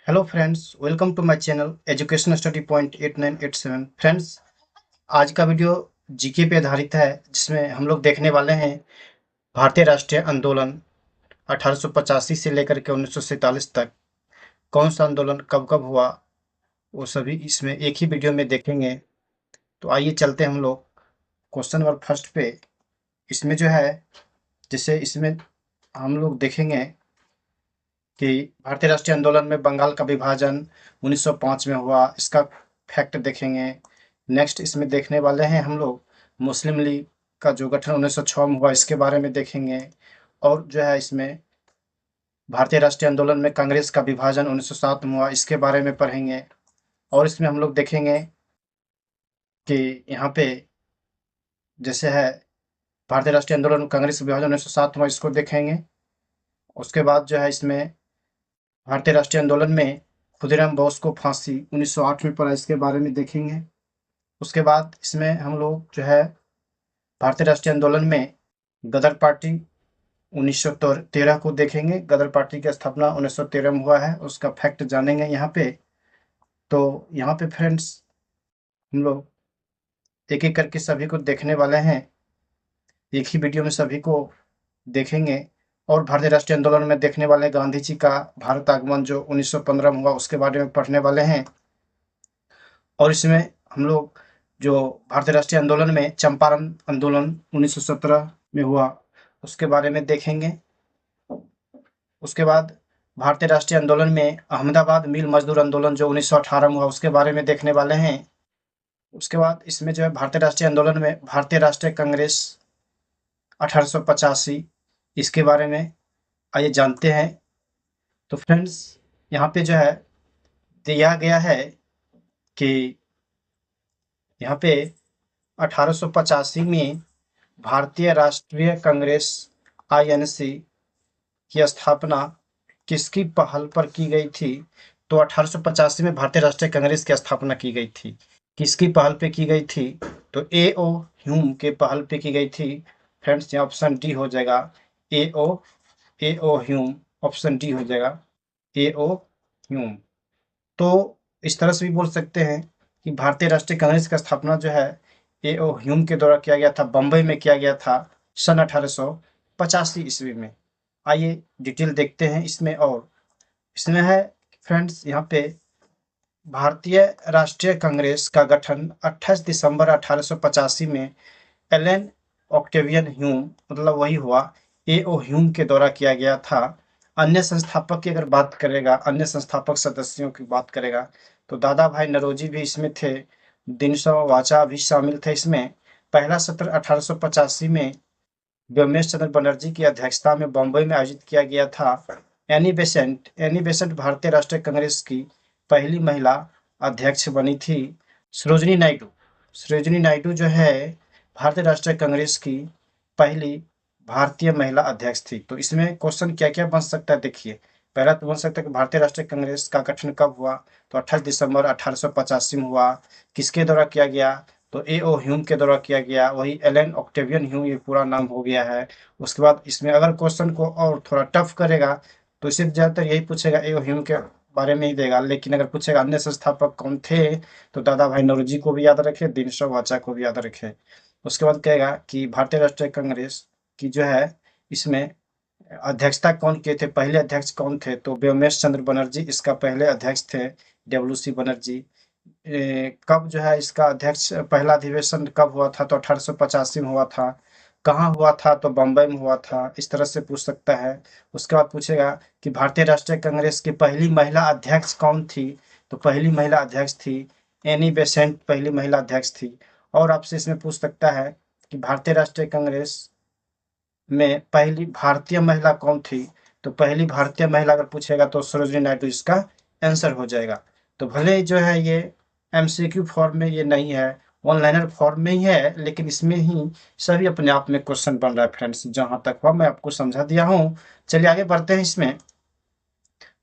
Hello friends, welcome to my channel education study point 8987। Friends, आज का video GK पे आधारित है, जिसमें हम लोग देखने वाले हैं भारतीय राष्ट्रीय आंदोलन 1885 से लेकर के 1947 तक कौन सा आंदोलन कब कब हुआ, वो सभी इसमें एक ही वीडियो में देखेंगे। तो आइए चलते हैं हम लोग क्वेश्चन नंबर फर्स्ट पे। इसमें जो है, जैसे इसमें हम लोग देखेंगे कि भारतीय राष्ट्रीय आंदोलन में बंगाल का विभाजन 1905 में हुआ, इसका फैक्ट देखेंगे। नेक्स्ट इसमें देखने वाले हैं हम लोग मुस्लिम लीग का जो गठन 1906 में हुआ, इसके बारे में देखेंगे। और जो है इसमें भारतीय राष्ट्रीय आंदोलन में कांग्रेस का विभाजन 1907 में हुआ, इसके बारे में पढ़ेंगे। और इसमें हम लोग देखेंगे कि यहाँ पे जैसे है भारतीय राष्ट्रीय आंदोलन में कांग्रेस का विभाजन 1907 में हुआ, इसको देखेंगे। उसके बाद जो है इसमें भारतीय राष्ट्रीय आंदोलन में खुदीराम बोस को फांसी 1908 में पड़ा, इसके बारे में देखेंगे। उसके बाद इसमें हम लोग जो है भारतीय राष्ट्रीय आंदोलन में गदर पार्टी 1913 को देखेंगे। गदर पार्टी की स्थापना 1913 में हुआ है, उसका फैक्ट जानेंगे यहाँ पे। तो यहाँ पे फ्रेंड्स, हम लोग एक एक करके सभी को देखने वाले हैं, एक ही वीडियो में सभी को देखेंगे। और भारतीय राष्ट्रीय आंदोलन में देखने वाले गांधी जी का भारत आगमन जो 1915 में हुआ, उसके बारे में पढ़ने वाले हैं। और इसमें हम लोग जो भारतीय राष्ट्रीय आंदोलन में चंपारण आंदोलन 1917 में हुआ, उसके बारे में देखेंगे। उसके बाद भारतीय राष्ट्रीय आंदोलन में अहमदाबाद मिल मजदूर आंदोलन जो 1918 में हुआ, उसके बारे में देखने वाले हैं। उसके बाद इसमें जो है भारतीय राष्ट्रीय आंदोलन में भारतीय राष्ट्रीय कांग्रेस 1885, इसके बारे में आइए जानते हैं। तो फ्रेंड्स, यहाँ पे जो है दिया गया है कि यहाँ पे 1885 में भारतीय राष्ट्रीय कांग्रेस आईएनसी की स्थापना किसकी पहल पर की गई थी? तो 1885 में भारतीय राष्ट्रीय कांग्रेस की स्थापना की गई थी। किसकी पहल पे की गई थी? तो ए.ओ. ह्यूम के पहल पे की गई थी। फ्रेंड्स, यहाँ ऑप्शन डी हो जाएगा। A.O.. A.O.. Hume, option D हो जाएगा, ए.ओ. ह्यूम। तो इस तरह से भी बोल सकते हैं कि भारतीय राष्ट्रीय कांग्रेस का स्थापना जो है ए.ओ. ह्यूम के द्वारा किया गया था, बम्बई में किया गया था सन 1885 ईस्वी में। आइए डिटेल देखते हैं इसमें। और इसमें है फ्रेंड्स, यहाँ पे भारतीय राष्ट्रीय कांग्रेस का गठन 28 दिसंबर 1885 में एलन ऑक्टेवियन ह्यूम, मतलब वही हुआ, ए.ओ. ह्यूम के द्वारा किया गया था। अन्य संस्थापक की अगर बात करेगा, अन्य संस्थापक सदस्यों की बात करेगा, तो दादा भाई नौरोजी भी इसमें थे, दिनशा वाचा भी शामिल थे इसमें। पहला सत्र 1885 में व्योमेश चंद्र बनर्जी की अध्यक्षता में बम्बई में आयोजित किया गया था। एनी बेसेंट भारतीय राष्ट्रीय कांग्रेस की पहली महिला अध्यक्ष बनी थी। सरोजिनी नायडू जो है भारतीय राष्ट्रीय कांग्रेस की पहली भारतीय महिला अध्यक्ष थी। तो इसमें क्वेश्चन क्या क्या बन सकता है, देखिए। पहला तो बन सकता है कि भारतीय राष्ट्रीय कांग्रेस का गठन कब हुआ? तो 28 दिसंबर 1885 में हुआ। किसके द्वारा किया गया? तो ए.ओ. ह्यूम के द्वारा किया गया, वही एलन ऑक्टेवियन ह्यूम, ये पूरा नाम हो गया है। उसके बाद इसमें अगर क्वेश्चन को और थोड़ा टफ करेगा तो इसे ज़्यादातर यही पूछेगा, ए.ओ. ह्यूम के बारे में ही देगा। लेकिन अगर पूछेगा अन्य संस्थापक कौन थे, तो दादा भाई नौरोजी को भी याद रखे, दिनशा वाचा को भी याद रखे। उसके बाद कहेगा कि भारतीय राष्ट्रीय कांग्रेस की जो है इसमें अध्यक्षता कौन किए थे, पहले अध्यक्ष कौन थे? तो व्योमेश चंद्र बनर्जी इसका पहले अध्यक्ष थे, डब्ल्यू.सी. बनर्जी। कब जो है इसका अध्यक्ष, पहला अधिवेशन कब हुआ था? तो 1885 में हुआ था। कहाँ हुआ था? तो बम्बई में हुआ था। इस तरह से पूछ सकता है। उसके बाद पूछेगा कि भारतीय राष्ट्रीय कांग्रेस की पहली महिला अध्यक्ष कौन थी? तो पहली महिला अध्यक्ष थी एनी बेसेंट, पहली महिला अध्यक्ष थी। और आपसे इसमें पूछ सकता है कि भारतीय राष्ट्रीय कांग्रेस में पहली भारतीय महिला कौन थी? तो पहली भारतीय महिला अगर पूछेगा तो सरोजिनी नायडू इसका आंसर हो जाएगा। तो भले ही जो है ये एमसीक्यू फॉर्म में ये नहीं है, ऑनलाइनर फॉर्म में ही है, लेकिन इसमें ही सभी अपने आप में क्वेश्चन बन रहा है फ्रेंड्स। जहां तक हुआ मैं आपको समझा दिया हूँ। चलिए आगे बढ़ते हैं इसमें।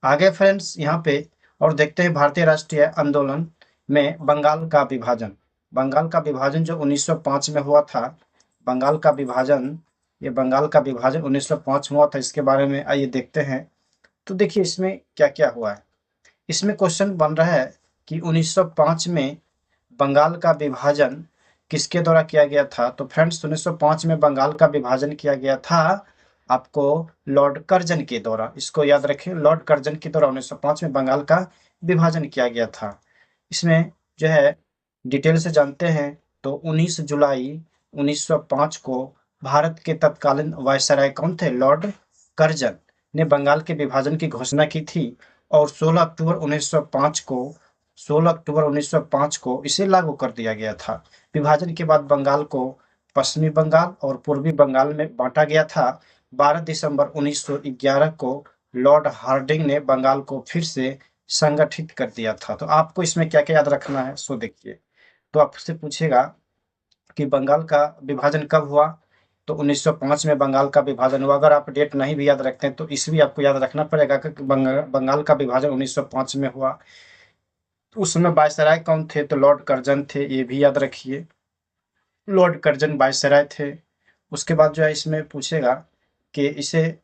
आगे फ्रेंड्स यहाँ पे और देखते हैं भारतीय राष्ट्रीय आंदोलन में बंगाल का विभाजन। बंगाल का विभाजन जो 1905 में हुआ था, बंगाल का विभाजन, ये बंगाल का विभाजन 1905 में हुआ था। इसके बारे में आइए देखते हैं। तो देखिए इसमें क्या क्या हुआ है। इसमें क्वेश्चन बन रहा है कि 1905 में बंगाल का विभाजन किसके द्वारा किया गया था। तो फ्रेंड्स 1905 में बंगाल का विभाजन किया गया था आपको लॉर्ड कर्जन के द्वारा। इसको याद रखें, लॉर्ड कर्जन के द्वारा 1905 में बंगाल का विभाजन किया गया था। इसमें जो है डिटेल से जानते हैं तो 19 जुलाई 1905 को भारत के तत्कालीन वायसराय कौन थे, लॉर्ड कर्जन ने बंगाल के विभाजन की घोषणा की थी और 16 अक्टूबर 1905 को इसे लागू कर दिया गया था। विभाजन के बाद बंगाल को पश्चिमी बंगाल और पूर्वी बंगाल में बांटा गया था। 12 दिसंबर 1911 को लॉर्ड हार्डिंग ने बंगाल को फिर से संगठित कर दिया था। तो आपको इसमें क्या क्या याद रखना है सो देखिए। तो आपसे पूछेगा कि बंगाल का विभाजन कब हुआ, तो 1905 में बंगाल का विभाजन हुआ। अगर आप डेट नहीं भी याद रखते हैं तो इसलिए आपको याद रखना पड़ेगा कि बंगाल का विभाजन 1905 में हुआ। तो उस समय वायसराय कौन थे, तो लॉर्ड कर्जन थे, ये भी याद रखिए, लॉर्ड कर्जन वायसराय थे। उसके बाद जो है इसमें पूछेगा कि इसे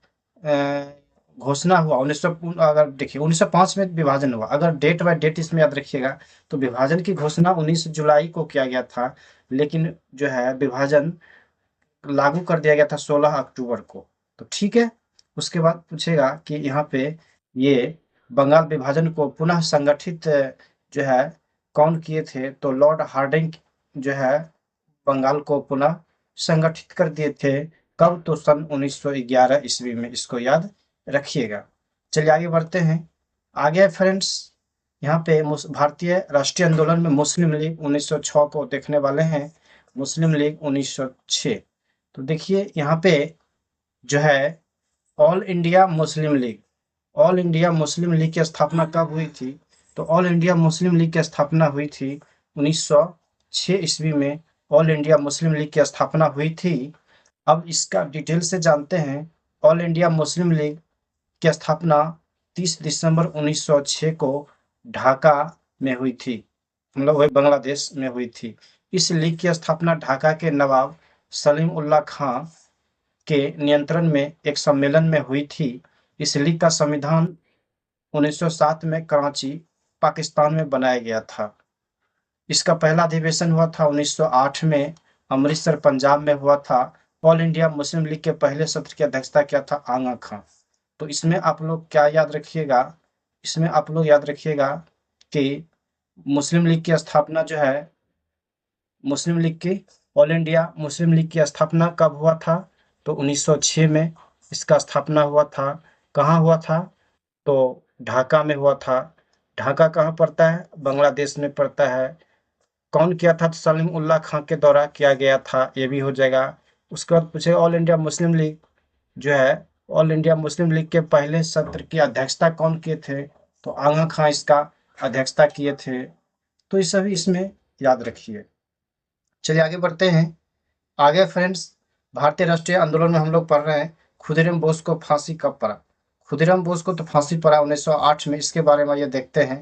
घोषणा हुआ 1900, अगर देखिए 1905 में विभाजन हुआ, अगर डेट बाय डेट इसमें याद रखिएगा तो विभाजन की घोषणा 19 जुलाई को किया गया था, लेकिन जो है विभाजन लागू कर दिया गया था 16 अक्टूबर को। तो ठीक है। उसके बाद पूछेगा कि यहाँ पे ये बंगाल विभाजन को पुनः संगठित जो है कौन किए थे, तो लॉर्ड हार्डिंग जो है बंगाल को पुनः संगठित कर दिए थे। कब, तो सन 1911 ईस्वी में। इसको याद रखिएगा। चलिए आगे बढ़ते हैं। आगे फ्रेंड्स यहाँ पे भारतीय राष्ट्रीय आंदोलन में मुस्लिम लीग 1906 को देखने वाले हैं। मुस्लिम लीग 1906, तो देखिए यहाँ पे जो है all India Muslim league, all India Muslim league की स्थापना कब हुई थी, तो ऑल इंडिया मुस्लिम लीग की स्थापना हुई थी 1906 ईस्वी में। ऑल इंडिया मुस्लिम लीग की स्थापना हुई थी। अब इसका डिटेल से जानते हैं। ऑल इंडिया मुस्लिम लीग की स्थापना 30 दिसंबर 1906 को ढाका में हुई थी, मतलब वही बांग्लादेश में हुई थी। इस लीग की स्थापना ढाका के नवाब सलीम उल्लाह खां के नियंत्रण में एक सम्मेलन में हुई थी। इस लीग का संविधान 1907 में कराची पाकिस्तान में बनाया गया था। इसका पहला अधिवेशन हुआ था 1908 में, अमृतसर पंजाब में हुआ था। ऑल इंडिया मुस्लिम लीग के पहले सत्र की अध्यक्षता किया था आगा खां। तो इसमें आप लोग क्या याद रखिएगा, इसमें आप लोग याद रखिएगा कि मुस्लिम लीग की स्थापना जो है, मुस्लिम लीग की, ऑल इंडिया मुस्लिम लीग की स्थापना कब हुआ था, तो 1906 में इसका स्थापना हुआ था। कहाँ हुआ था, तो ढाका में हुआ था। ढाका कहाँ पड़ता है, बांग्लादेश में पड़ता है। कौन किया था, तो सलीम उल्लाह खां के द्वारा किया गया था, ये भी हो जाएगा। उसके बाद पूछे ऑल इंडिया मुस्लिम लीग जो है, ऑल इंडिया मुस्लिम लीग के पहले सत्र की अध्यक्षता कौन किए थे, तो आगा खां इसका अध्यक्षता किए थे। तो ये सभी इसमें याद रखिए। चलिए आगे बढ़ते हैं। आगे फ्रेंड्स भारतीय राष्ट्रीय आंदोलन में हम लोग पढ़ रहे हैं खुदीराम बोस को फांसी कब पड़ा। खुदीराम बोस को तो फांसी पड़ा 1908 में। इसके बारे में ये देखते हैं।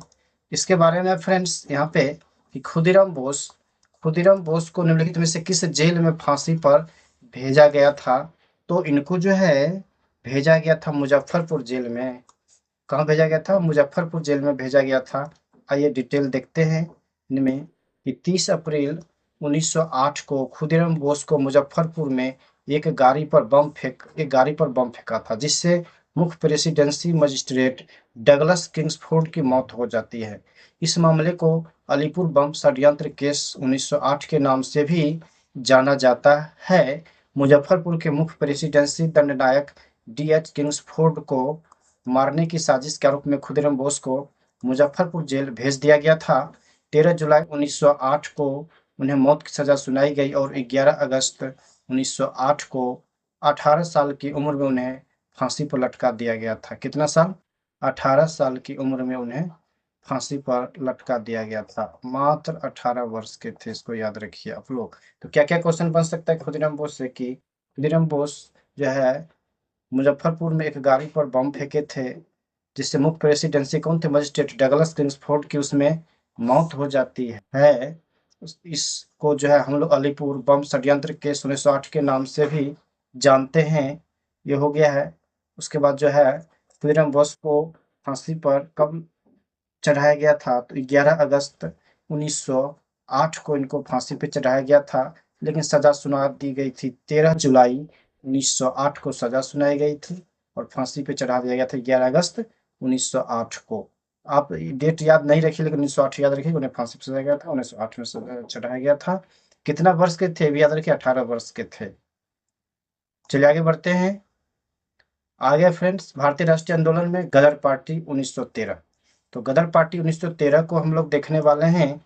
इसके बारे में फ्रेंड्स यहाँ पे कि खुदीराम बोस को निम्नलिखित में से किस जेल में फांसी पर भेजा गया था, तो इनको जो है भेजा गया था मुजफ्फरपुर जेल में। कहाँ भेजा गया था, मुजफ्फरपुर जेल में भेजा गया था। आइए डिटेल देखते हैं इनमें कि 30 अप्रैल 1908 को खुदीराम बोस को मुजफ्फरपुर में एक गाड़ी पर बम फेंका था, जिससे मुख्य प्रेसिडेंसी मजिस्ट्रेट डगलस किंग्सफोर्ड की मौत हो जाती है। इस मामले को अलीपुर बम षड्यंत्र केस 1908 के नाम से भी जाना जाता है। मुजफ्फरपुर के मुख्य प्रेसिडेंसी दंडनायक D.H. किंग्सफोर्ड को मारने की साजिश के आरोप में खुदीराम बोस को मुजफ्फरपुर जेल भेज दिया गया था। 13 जुलाई 1908 को उन्हें मौत की सजा सुनाई गई और 11 अगस्त 1908 को 18 साल की उम्र में उन्हें फांसी पर लटका दिया गया था। कितना साल, 18 साल की उम्र में उन्हें फांसी पर लटका दिया गया था। मात्र 18 वर्ष के थे, इसको याद रखिए आप लोग। तो क्या क्या क्वेश्चन बन सकता है खुदीराम बोस से, कि खुदीराम बोस जो है मुजफ्फरपुर में एक गाड़ी पर बम फेंके थे, जिससे मुख्य प्रेसिडेंसी कौन थे, मजिस्ट्रेट डगलस किंग्सफोर्ड की उसमें मौत हो जाती है। इसको जो है हम लोग अलीपुर बम षड्यंत्र केस 1908 के नाम से भी जानते हैं। ये हो गया है। उसके बाद जो है खुदीराम बोस को फांसी पर कब चढ़ाया गया था, तो 11 अगस्त 1908 को इनको फांसी पे चढ़ाया गया था, लेकिन सजा सुना दी गई थी। 13 जुलाई 1908 को सजा सुनाई गई थी और फांसी पे चढ़ा दिया गया था 11 अगस्त 1908 को। आप डेट याद नहीं रखिए, लेकिन 1908 याद रखिए, उन्हें फांसी पे चढ़ाया गया था, 1908 में चढ़ाया गया था। कितना वर्ष के थे भी याद रखिए, 18 वर्ष के थे। चलिए आगे बढ़ते हैं। आगे फ्रेंड्स, भारतीय राष्ट्रीय आंदोलन में गदर पार्टी 1913। तो गदर पार्टी 1913 को हम लोग देखने वाले हैं।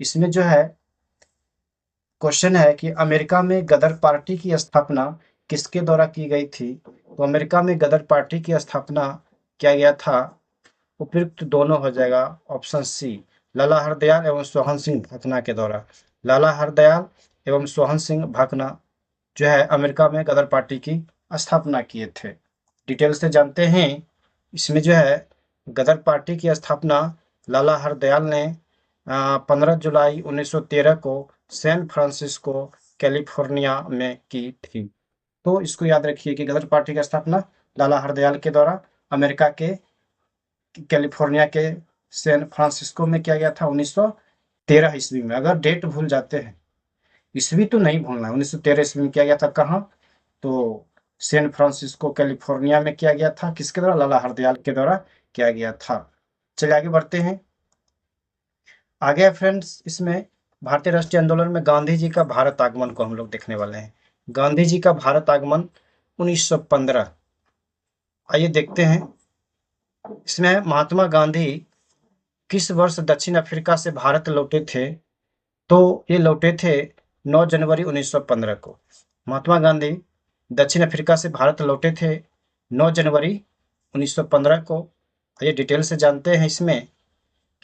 इसमें जो है क्वेश्चन है कि अमेरिका में गदर पार्टी की स्थापना किसके द्वारा की गई थी। तो अमेरिका में गदर पार्टी की स्थापना किया गया था, उपयुक्त दोनों हो जाएगा, ऑप्शन सी, लाला हरदयाल एवं सोहन सिंह भकना के द्वारा। लाला हरदयाल एवं सोहन सिंह भकना जो है अमेरिका में गदर पार्टी की स्थापना किए थे। डिटेल से जानते हैं। इसमें जो है गदर पार्टी की स्थापना लाला हरदयाल ने 15 जुलाई 1913 को सैन फ्रांसिस्को कैलिफोर्निया में की थी। तो इसको याद रखिए कि गदर पार्टी की स्थापना लाला हरदयाल के द्वारा अमेरिका के कैलिफोर्निया के सैन फ्रांसिस्को में किया गया था 1913 ईस्वी में। अगर डेट भूल जाते हैं, ईस्वी तो नहीं भूलना है, 1913 ईस्वी में किया गया था। कहाँ? तो सैन फ्रांसिस्को कैलिफोर्निया में किया गया था। किसके द्वारा? लाला हरदयाल के द्वारा किया गया था। चलिए आगे बढ़ते हैं। आगे फ्रेंड्स, इसमें भारतीय राष्ट्रीय आंदोलन में गांधी जी का भारत आगमन को हम लोग देखने वाले हैं। गांधी जी का भारत आगमन 1915। आइए देखते हैं। इसमें महात्मा गांधी किस वर्ष दक्षिण अफ्रीका से भारत लौटे थे। तो ये लौटे थे 9 जनवरी 1915 को। महात्मा गांधी दक्षिण अफ्रीका से भारत लौटे थे 9 जनवरी 1915 को। ये डिटेल से जानते हैं इसमें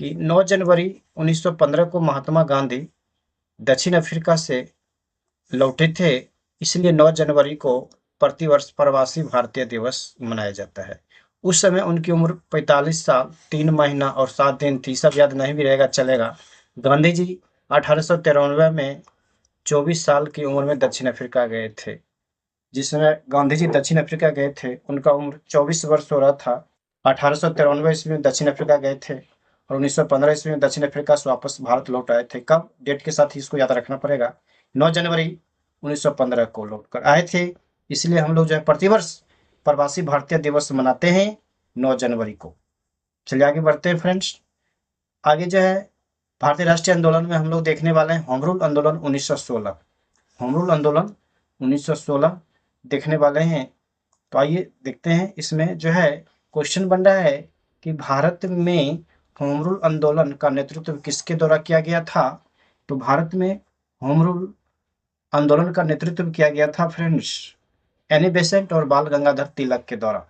कि 9 जनवरी 1915 को महात्मा गांधी दक्षिण अफ्रीका से लौटे थे, इसलिए 9 जनवरी को प्रतिवर्ष प्रवासी भारतीय दिवस मनाया जाता है। उस समय उनकी उम्र 45 साल 3 महीना और 7 दिन थी। सब याद नहीं भी रहेगा चलेगा। गांधी जी 1893 में 24 साल की उम्र में दक्षिण अफ्रीका गए थे। जिस समय गांधी जी दक्षिण अफ्रीका गए थे, उनका उम्र 24 वर्ष हो रहा था। 1893 ईस्वी में दक्षिण अफ्रीका गए थे और 1915 ईस्वी में दक्षिण अफ्रीका से वापस भारत लौट आए थे। कब? डेट के साथ ही इसको याद रखना पड़ेगा। 9 जनवरी 1915 को लौट कर आए थे। इसलिए हम लोग जो है प्रतिवर्ष प्रवासी भारतीय दिवस मनाते हैं 9 जनवरी को। चलिए आगे बढ़ते हैं फ्रेंड्स। आगे जो है भारतीय राष्ट्रीय आंदोलन में हम लोग देखने वाले हैं होम रूल आंदोलन 1916। होम रूल आंदोलन 1916 देखने वाले हैं। तो आइए देखते हैं। इसमें जो है क्वेश्चन बन रहा है कि भारत में होम रूल आंदोलन का नेतृत्व किसके द्वारा किया गया था। तो भारत में होम रूल आंदोलन का नेतृत्व किया गया था फ्रेंड्स एनी बेसेंट और बाल गंगाधर तिलक के द्वारा।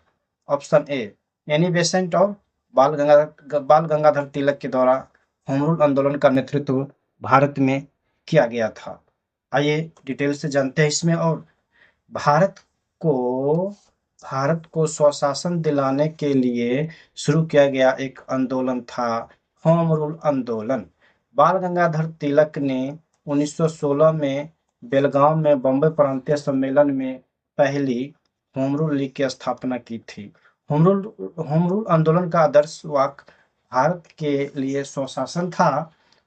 ऑप्शन ए, एनी बेसेंट और बाल गंगाधर तिलक के द्वारा होम रूल आंदोलन का नेतृत्व भारत में किया गया था। आइए डिटेल से जानते हैं इसमें। और भारत को स्वशासन दिलाने के लिए शुरू किया गया एक आंदोलन था होम रूल आंदोलन। बाल गंगाधर तिलक ने 1916 में बेलगांव में बम्बई प्रांतीय सम्मेलन में पहली होम रूल लीग की स्थापना की थी। होम रूल आंदोलन का आदर्श वाक्य भारत के लिए स्वशासन था।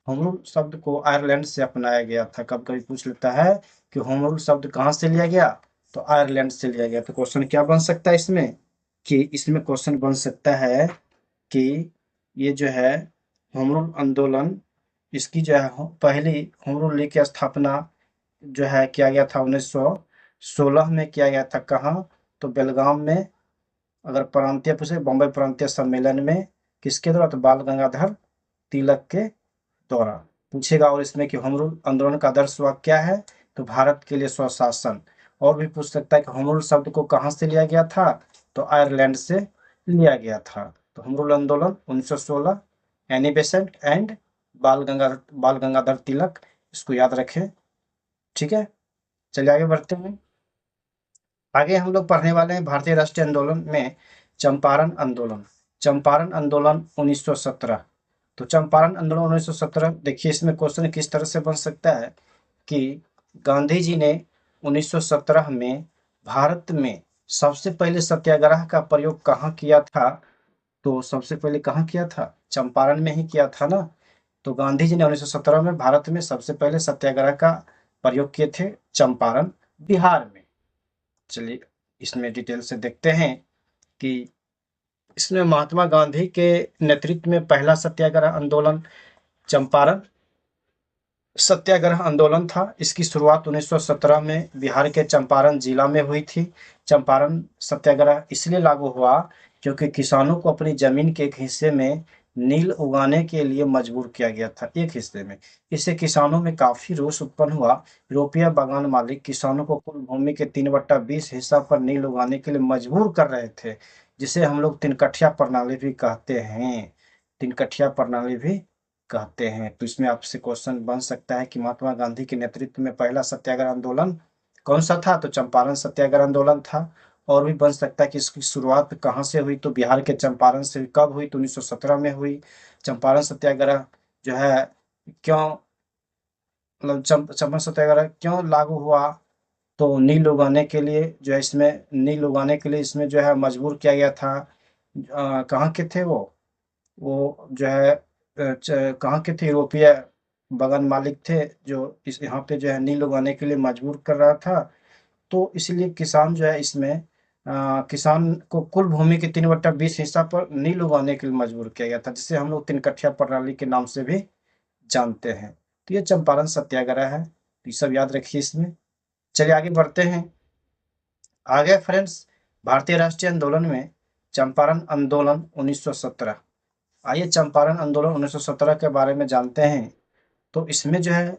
होम रूल शब्द को आयरलैंड से अपनाया गया था। कभी कभी पूछ लेता है कि होम रूल शब्द कहाँ से लिया गया, तो आयरलैंड से लिया गया। तो क्वेश्चन क्या बन सकता है इसमें कि इसमें क्वेश्चन बन सकता है कि ये जो है होम रूल आंदोलन, इसकी जो है पहली होम रूल लीग की स्थापना जो है किया गया था 1916 में किया गया था। कहाँ? तो बेलगाम में। अगर प्रांतीय पूछे, बम्बई प्रांतीय सम्मेलन में। किसके द्वारा? तो बाल गंगाधर तिलक के द्वारा पूछेगा। और इसमें कि होम रूल आंदोलन का आदर्श वाक्य क्या है, तो भारत के लिए स्वशासन। और भी पूछ सकता है कि होम रूल शब्द को कहाँ से लिया गया था, तो आयरलैंड से लिया गया था। तो होम रूल आंदोलन 1916, एनी बेसेंट एंड बाल गंगाधर तिलक, इसको याद रखें। ठीक है, चलिए आगे बढ़ते हैं। आगे हम लोग पढ़ने वाले हैं भारतीय राष्ट्रीय आंदोलन में चंपारण आंदोलन। चंपारण आंदोलन 1917। तो चंपारण आंदोलन 1917 देखिए, इसमें क्वेश्चन किस तरह से बन सकता है कि गांधी जी ने 1917 में भारत में सबसे पहले सत्याग्रह का प्रयोग कहाँ किया था। तो सबसे पहले कहाँ किया था? चंपारण में ही किया था ना। तो गांधी जी ने 1917 में भारत में सबसे पहले सत्याग्रह का प्रयोग किए थे, चंपारण, बिहार में। चलिए इसमें डिटेल से देखते हैं कि इसमें महात्मा गांधी के नेतृत्व में पहला सत्याग्रह आंदोलन चंपारण सत्याग्रह आंदोलन था। इसकी शुरुआत 1917 में बिहार के चंपारण जिला में हुई थी। चंपारण सत्याग्रह इसलिए लागू हुआ क्योंकि किसानों को अपनी जमीन के एक हिस्से में नील उगाने के लिए मजबूर किया गया था, एक हिस्से में। इससे किसानों में काफी रोष उत्पन्न हुआ। यूरोपीय बागान मालिक किसानों को कुल भूमि के 3/20 हिस्सा पर नील उगाने के लिए मजबूर कर रहे थे, जिसे हम लोग तिनकठिया प्रणाली भी कहते हैं। तिनकठिया प्रणाली भी कहते हैं। तो इसमें आपसे क्वेश्चन बन सकता है कि महात्मा गांधी के नेतृत्व में पहला सत्याग्रह आंदोलन कौन सा था? तो चंपारण सत्याग्रह आंदोलन था। और भी बन सकता है कि इसकी शुरुआत कहाँ से हुई? तो बिहार के चंपारण से। कब हुई? तो 1917 में हुई। चंपारण सत्याग्रह जो है क्यों, मतलब चंपारण सत्याग्रह क्यों लागू हुआ? तो नील उगाने के लिए जो है, इसमें नील उगाने के लिए इसमें जो है मजबूर किया गया था। कहाँ के थे वो जो है कहाँ के थे? यूरोपीय बागान मालिक थे, जो इस यहाँ पे जो है नील उगाने के लिए मजबूर कर रहा था। तो इसलिए किसान जो है इसमें किसान को कुल भूमि के 3/20 हिस्सा पर नील उगाने के लिए मजबूर किया गया था, जिसे हम लोग तिनकठिया प्रणाली के नाम से भी जानते हैं। तो ये चंपारण सत्याग्रह है, तो ये सब याद रखिए इसमें। चलिए आगे बढ़ते हैं। आगे फ्रेंड्स, भारतीय राष्ट्रीय आंदोलन में चंपारण आंदोलन 1917। आइए चंपारण आंदोलन 1917 के बारे में जानते हैं। तो इसमें जो है,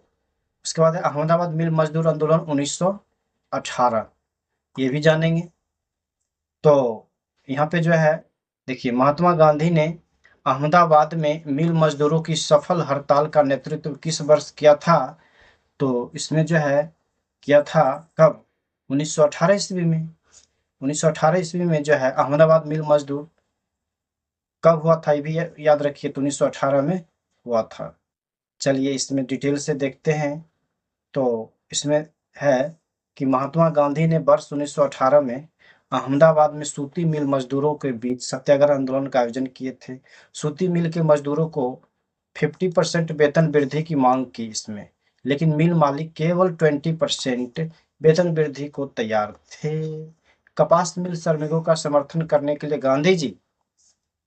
उसके बाद है अहमदाबाद मिल मजदूर आंदोलन 1918, ये भी जानेंगे। तो यहाँ पे जो है, देखिए महात्मा गांधी ने अहमदाबाद में मिल मजदूरों की सफल हड़ताल का नेतृत्व किस वर्ष किया था? तो इसमें जो है किया था कब? 1918 ईस्वी में। 1918 ईस्वी में जो है अहमदाबाद मिल मजदूर कब हुआ था, ये भी याद रखिए। तो 1918 में हुआ था। चलिए इसमें डिटेल से देखते हैं। तो इसमें है कि महात्मा गांधी ने वर्ष 1918 में अहमदाबाद में सूती मिल मजदूरों के बीच सत्याग्रह आंदोलन का आयोजन किए थे। सूती मिल के मजदूरों को 50% वेतन वृद्धि की मांग की इसमें, लेकिन मिल मालिक केवल 20% वेतन वृद्धि को तैयार थे। कपास मिल श्रमिकों का समर्थन करने के लिए गांधी जी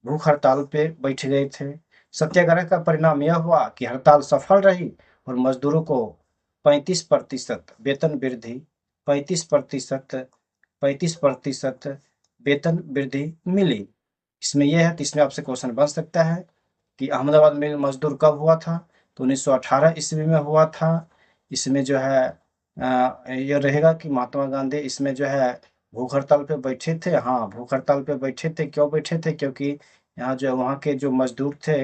भूख हड़ताल पे बैठ गए थे। सत्याग्रह का परिणाम यह हुआ कि हड़ताल सफल रही और मजदूरों को 35% वेतन वृद्धि 35% 35% वेतन वृद्धि मिली। इसमें यह है, तो इसमें आपसे क्वेश्चन बन सकता है कि अहमदाबाद में मजदूर कब हुआ था? तो 1918 ईस्वी में हुआ था। इसमें जो है यह रहेगा कि महात्मा गांधी इसमें जो है भूख हड़ताल पे बैठे थे। हाँ, भूख हड़ताल पे बैठे थे। क्यों बैठे थे? क्योंकि यहाँ जो वहाँ के जो मजदूर थे,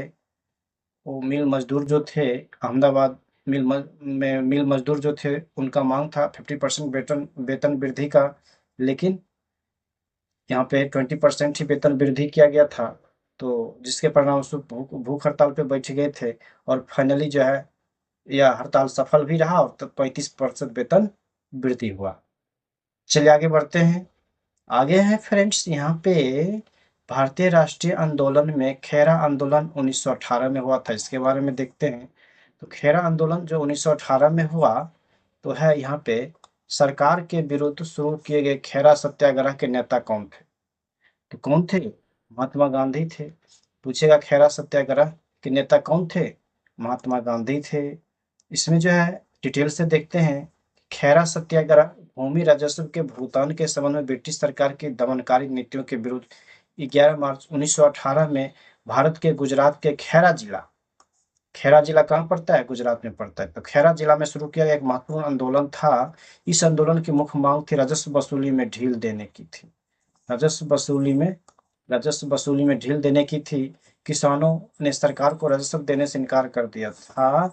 वो मिल मजदूर जो थे अहमदाबाद में मिल मजदूर जो थे, उनका मांग था 50% वेतन वृद्धि का, लेकिन यहाँ पे 20% ही वेतन वृद्धि किया गया था। तो जिसके परिणामस्वरूप भूख हड़ताल पे बैठ गए थे और फाइनली जो है यह हड़ताल सफल भी रहा और 35% वेतन वृद्धि हुआ। चलिए आगे बढ़ते हैं। आगे है फ्रेंड्स यहाँ पे भारतीय राष्ट्रीय आंदोलन में खेरा आंदोलन 1918 में हुआ था, इसके बारे में देखते हैं। तो खेरा आंदोलन जो 1918 में हुआ, तो है यहाँ पे सरकार के विरुद्ध शुरू किए गए खेरा सत्याग्रह के नेता कौन थे? तो कौन थे? महात्मा गांधी थे। पूछेगा खेरा सत्याग्रह के नेता कौन थे? महात्मा गांधी थे। इसमें जो है डिटेल से देखते हैं। खेरा सत्याग्रह भूमि राजस्व के भुगतान के संबंध में ब्रिटिश सरकार की दमनकारी नीतियों के विरुद्ध 11 मार्च 1918 में भारत के गुजरात के खेरा जिला कहाँ पड़ता है? गुजरात में पड़ता है। तो खेरा जिला में शुरू किया गया एक महत्वपूर्ण आंदोलन था। इस आंदोलन की मुख्य मांग थी राजस्व वसूली में ढील देने की थी। राजस्व वसूली में ढील देने की थी। किसानों ने सरकार को राजस्व देने से इनकार कर दिया था।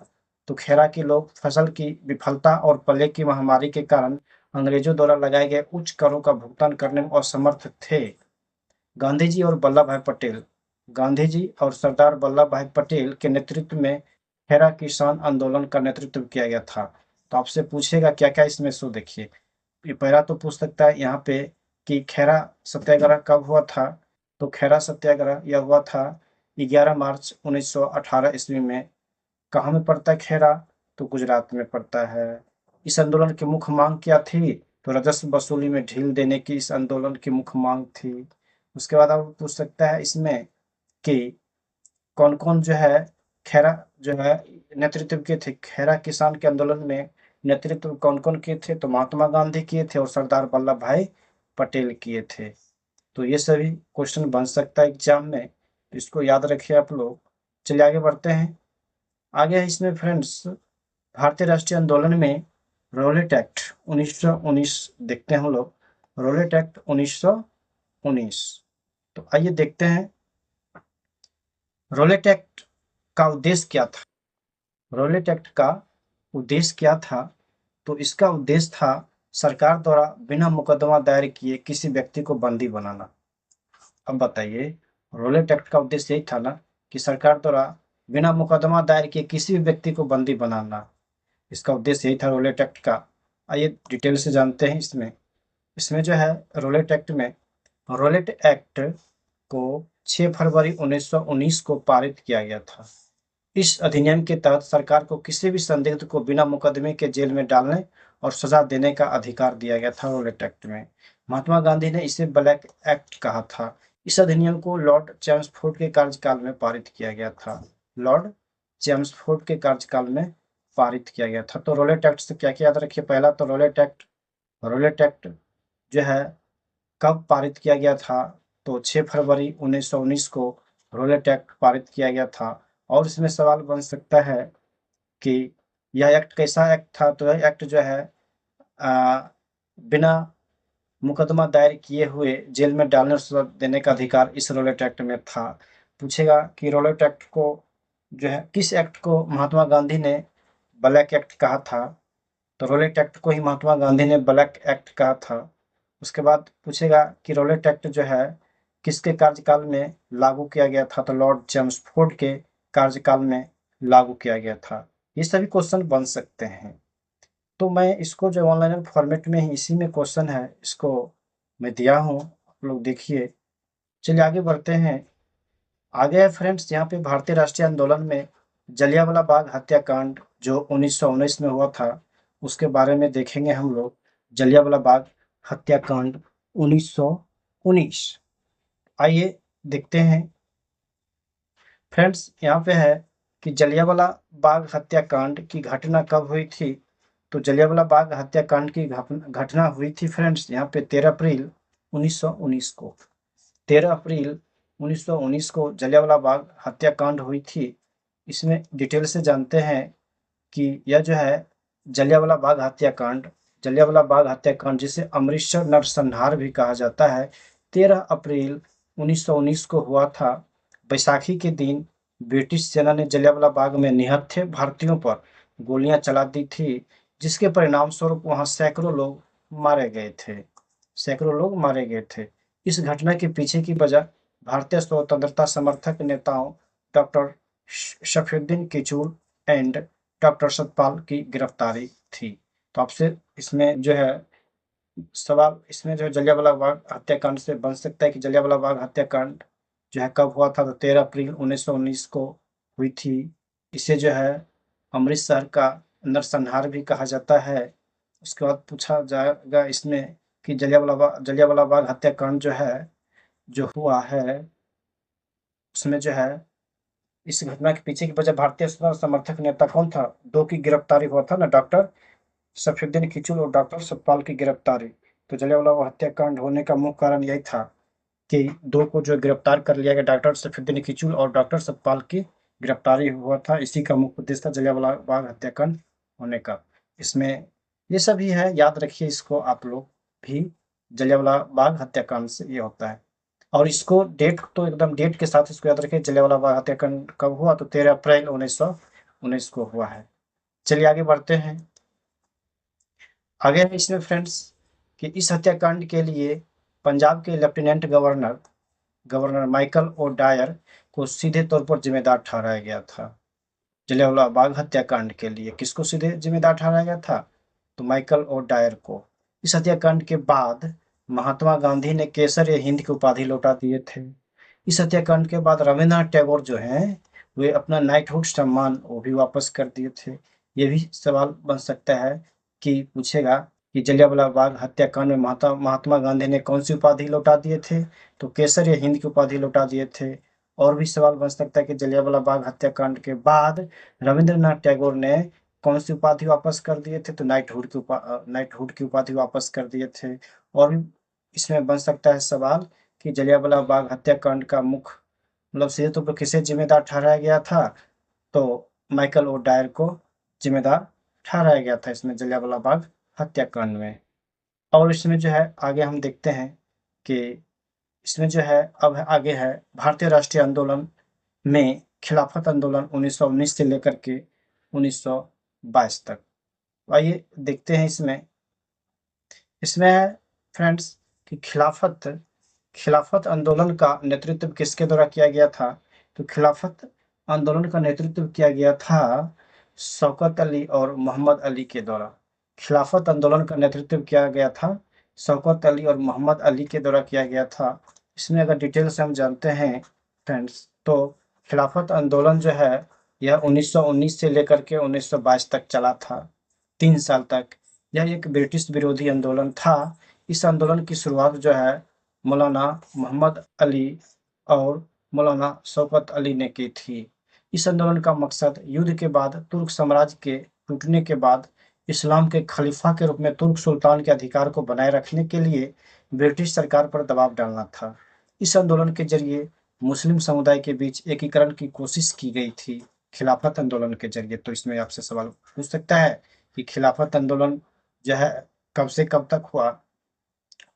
तो खेरा के लोग फसल की विफलता और प्लेग की महामारी के कारण अंग्रेजों द्वारा लगाए गए उच्च करों का भुगतान करने में असमर्थ थे। गांधी जी और वल्लभ भाई पटेल गांधी जी और सरदार वल्लभ भाई पटेल के नेतृत्व में खेरा किसान आंदोलन का नेतृत्व किया गया था। तो आपसे पूछेगा क्या क्या इसमें, सो देखिए। पहला तो पूछ सकता है यहाँ पे कि खेरा सत्याग्रह कब हुआ था? तो खेरा सत्याग्रह यह हुआ था 11 मार्च 1918 ईस्वी में। कहाँ में पड़ता है खेरा? तो गुजरात में पड़ता है। इस आंदोलन की मुख्य मांग क्या थी? तो राजस्व वसूली में ढील देने की इस आंदोलन की मुख्य मांग थी। उसके बाद आप पूछ सकता है इसमें कि कौन कौन जो है खेरा जो है नेतृत्व किए थे। खेरा किसान के आंदोलन में नेतृत्व कौन कौन किए थे? तो महात्मा गांधी किए थे और सरदार वल्लभ भाई पटेल किए थे। तो ये सभी क्वेश्चन बन सकता है एग्जाम में, तो इसको याद रखिए आप लोग। चलिए आगे बढ़ते हैं। आगे है इसमें फ्रेंड्स भारतीय राष्ट्रीय आंदोलन में रॉलेट एक्ट 1919 देखते हैं हम लोग। रॉलेट एक्ट 1919, तो आइए देखते हैं रॉलेट एक्ट का उद्देश्य क्या था। रॉलेट एक्ट का उद्देश्य क्या था? तो इसका उद्देश्य था सरकार द्वारा बिना मुकदमा दायर किए किसी व्यक्ति को बंदी बनाना। अब बताइए, रॉलेट एक्ट का उद्देश्य यही था ना कि सरकार द्वारा बिना मुकदमा दायर किए किसी भी व्यक्ति को बंदी बनाना। इसका उद्देश्य यही था रॉलेट एक्ट का। आइए डिटेल से जानते हैं इसमें। इसमें जो है रॉलेट एक्ट में, रॉलेट एक्ट को 6 फरवरी 1919 को पारित किया गया था। इस अधिनियम के तहत सरकार को किसी भी संदिग्ध को बिना मुकदमे के जेल में डालने और सजा देने का अधिकार दिया गया था रॉलेट एक्ट में। महात्मा गांधी ने इसे ब्लैक एक्ट कहा था। इस अधिनियम को लॉर्ड चेम्सफोर्ड के कार्यकाल में पारित किया गया था। लॉर्ड चेम्सफोर्ड के कार्यकाल में पारित किया गया था। तो रॉलेट एक्ट से क्या क्या याद रखिए। पहला तो रॉलेट एक्ट जो है कब पारित किया गया था? तो 6 फरवरी 1919 को रॉलेट एक्ट पारित किया गया था। और इसमें सवाल बन सकता है कि यह एक्ट कैसा एक्ट था? तो यह एक्ट जो है बिना मुकदमा दायर किए हुए जेल में डालने और सजा देने का अधिकार इस रॉलेट एक्ट में था। पूछेगा कि रॉलेट एक्ट को जो है किस एक्ट को महात्मा गांधी ने ब्लैक एक्ट कहा था? तो रॉलेट एक्ट को ही महात्मा गांधी ने ब्लैक एक्ट कहा था। उसके बाद पूछेगा कि रॉलेट एक्ट जो है किसके कार्यकाल में लागू किया गया था? तो लॉर्ड चेम्सफोर्ड के कार्यकाल में लागू किया गया था। ये सभी क्वेश्चन बन सकते हैं। तो मैं इसको जो ऑनलाइन फॉर्मेट में ही इसी में क्वेश्चन है, इसको मैं दिया हूँ, आप लोग देखिए। चलिए आगे बढ़ते हैं। आगे है फ्रेंड्स यहाँ पे भारतीय राष्ट्रीय आंदोलन में जलियांवाला बाग हत्याकांड जो 1919 में हुआ था, उसके बारे में देखेंगे हम लोग। जलियांवाला बाग हत्याकांड 1919, आइए देखते हैं। फ्रेंड्स यहाँ पे है कि जलियांवाला बाग हत्याकांड की घटना कब हुई थी? तो जलियांवाला बाग हत्याकांड की घटना हुई थी फ्रेंड्स यहाँ पे 13 अप्रैल 1919 को। 13 अप्रैल 1919 को जलियांवाला बाग हत्याकांड हुई थी। इसमें डिटेल से जानते हैं कि यह जो है जलियांवाला बाग हत्याकांड जिसे अमृतसर नरसंहार भी कहा जाता है, 13 अप्रैल 1919 को हुआ था। बैसाखी के दिन ब्रिटिश सेना ने जलियांवाला बाग में निहत्थे भारतीयों पर गोलियां चला दी थी, जिसके परिणाम स्वरूप वहां सैकड़ों लोग मारे गए थे। इस घटना के पीछे की वजह भारतीय स्वतंत्रता समर्थक नेताओं doctor Shafiuddin Kitchlew and doctor Satpal की गिरफ्तारी थी। तो आपसे इसमें जो है सवाल इसमें जो है जलियांवाला बाग हत्याकांड से बन सकता है कि जलियांवाला बाग हत्याकांड जो है कब हुआ था? तो 13 अप्रैल 1919 को हुई थी। इसे जो है अमृतसर का नरसंहार भी कहा जाता है। उसके बाद पूछा जाएगा इसमें कि जलियांवाला बाग हत्याकांड जो हुआ है उसमें जो है इस घटना के पीछे की वजह भारतीय समर्थक नेता कौन था? दो की गिरफ्तारी हुआ था ना, डॉक्टर सफीउद्दीन किचलू और डॉक्टर सतपाल की गिरफ्तारी। तो जलियांवाला हत्याकांड होने का मुख्य कारण यही था कि दो को जो गिरफ्तार कर लिया गया, डॉक्टर सफीउद्दीन किचलू और डॉक्टर सतपाल की गिरफ्तारी हुआ था। इसी का मुख्य उद्देश्य था जलियांवाला बाग हत्याकांड होने का। इसमें ये सभी है, याद रखिए इसको आप लोग भी। जलियांवाला बाग हत्याकांड से ये होता है। और इसको डेट तो एकदम डेट के साथ इसको याद रखिए। जलियांवाला बाग हत्याकांड कब हुआ? तो 13 अप्रैल 1919 को हुआ है। चलिए आगे बढ़ते हैं। आगे है इसमें फ्रेंड्स कि इस हत्याकांड के लिए पंजाब के lieutenant governor Michael O'Dwyer को सीधे तौर पर जिम्मेदार ठहराया गया था। जलियांवाला बाग हत्याकांड के लिए किसको सीधे जिम्मेदार ठहराया गया था? तो माइकल ओ डायर को। इस हत्याकांड के बाद महात्मा गांधी ने केसर ए हिंद की उपाधि लौटा दिए थे। इस हत्याकांड के बाद रविन्द्रनाथ टैगोर जो हैं वे अपना नाइटहुड सम्मान वो भी वापस कर दिए थे। ये भी सवाल बन सकता है कि पूछेगा कि जलियांवाला बाग हत्याकांड में महात्मा गांधी ने कौन सी उपाधि लौटा दिए थे, तो केसर या हिंद की उपाधि लौटा दिए थे। और भी सवाल बन सकता है कि जलियांवाला बाग हत्याकांड के बाद रविंद्रनाथ टैगोर ने कौन सी उपाधि वापस कर दिए थे, तो नाइटहुड की उपाधि वापस कर दिए थे। और भी इसमें बन सकता है सवाल कि जलियांवाला बाग हत्याकांड का मुख्य मतलब सीधे तौर पर किसे जिम्मेदार ठहराया गया था, तो माइकल ओ डायर को जिम्मेदार ठहराया गया था इसमें जलियांवाला बाग हत्याकांड में। और इसमें जो है आगे हम देखते हैं कि इसमें जो है अब आगे है भारतीय राष्ट्रीय आंदोलन में खिलाफत आंदोलन 1919 से लेकर के 1922 तक। आइए देखते हैं इसमें है फ्रेंड्स कि खिलाफत आंदोलन का नेतृत्व किसके द्वारा किया गया था, तो खिलाफत आंदोलन का नेतृत्व किया गया था शौकत अली और मोहम्मद अली के द्वारा। खिलाफत आंदोलन का नेतृत्व किया गया था शौकत अली और मोहम्मद अली के द्वारा किया गया था। इसमें अगर डिटेल से हम जानते हैं फ्रेंड्स, तो खिलाफत आंदोलन जो है यह 1919 से लेकर के 1922 तक चला था, 3 साल तक। यह एक ब्रिटिश विरोधी आंदोलन था। इस आंदोलन की शुरुआत जो है मौलाना मोहम्मद अली और मौलाना शौकत अली ने की थी। इस आंदोलन का मकसद युद्ध के बाद तुर्क साम्राज्य के टूटने के बाद इस्लाम के खलीफा के रूप में तुर्क सुल्तान के अधिकार को बनाए रखने के लिए ब्रिटिश सरकार पर दबाव डालना था। इस आंदोलन के जरिए मुस्लिम समुदाय के बीच एकीकरण की कोशिश की गई थी खिलाफत आंदोलन के जरिए। तो इसमें आपसे सवाल पूछ सकता है कि खिलाफत आंदोलन जो है कब से कब तक हुआ,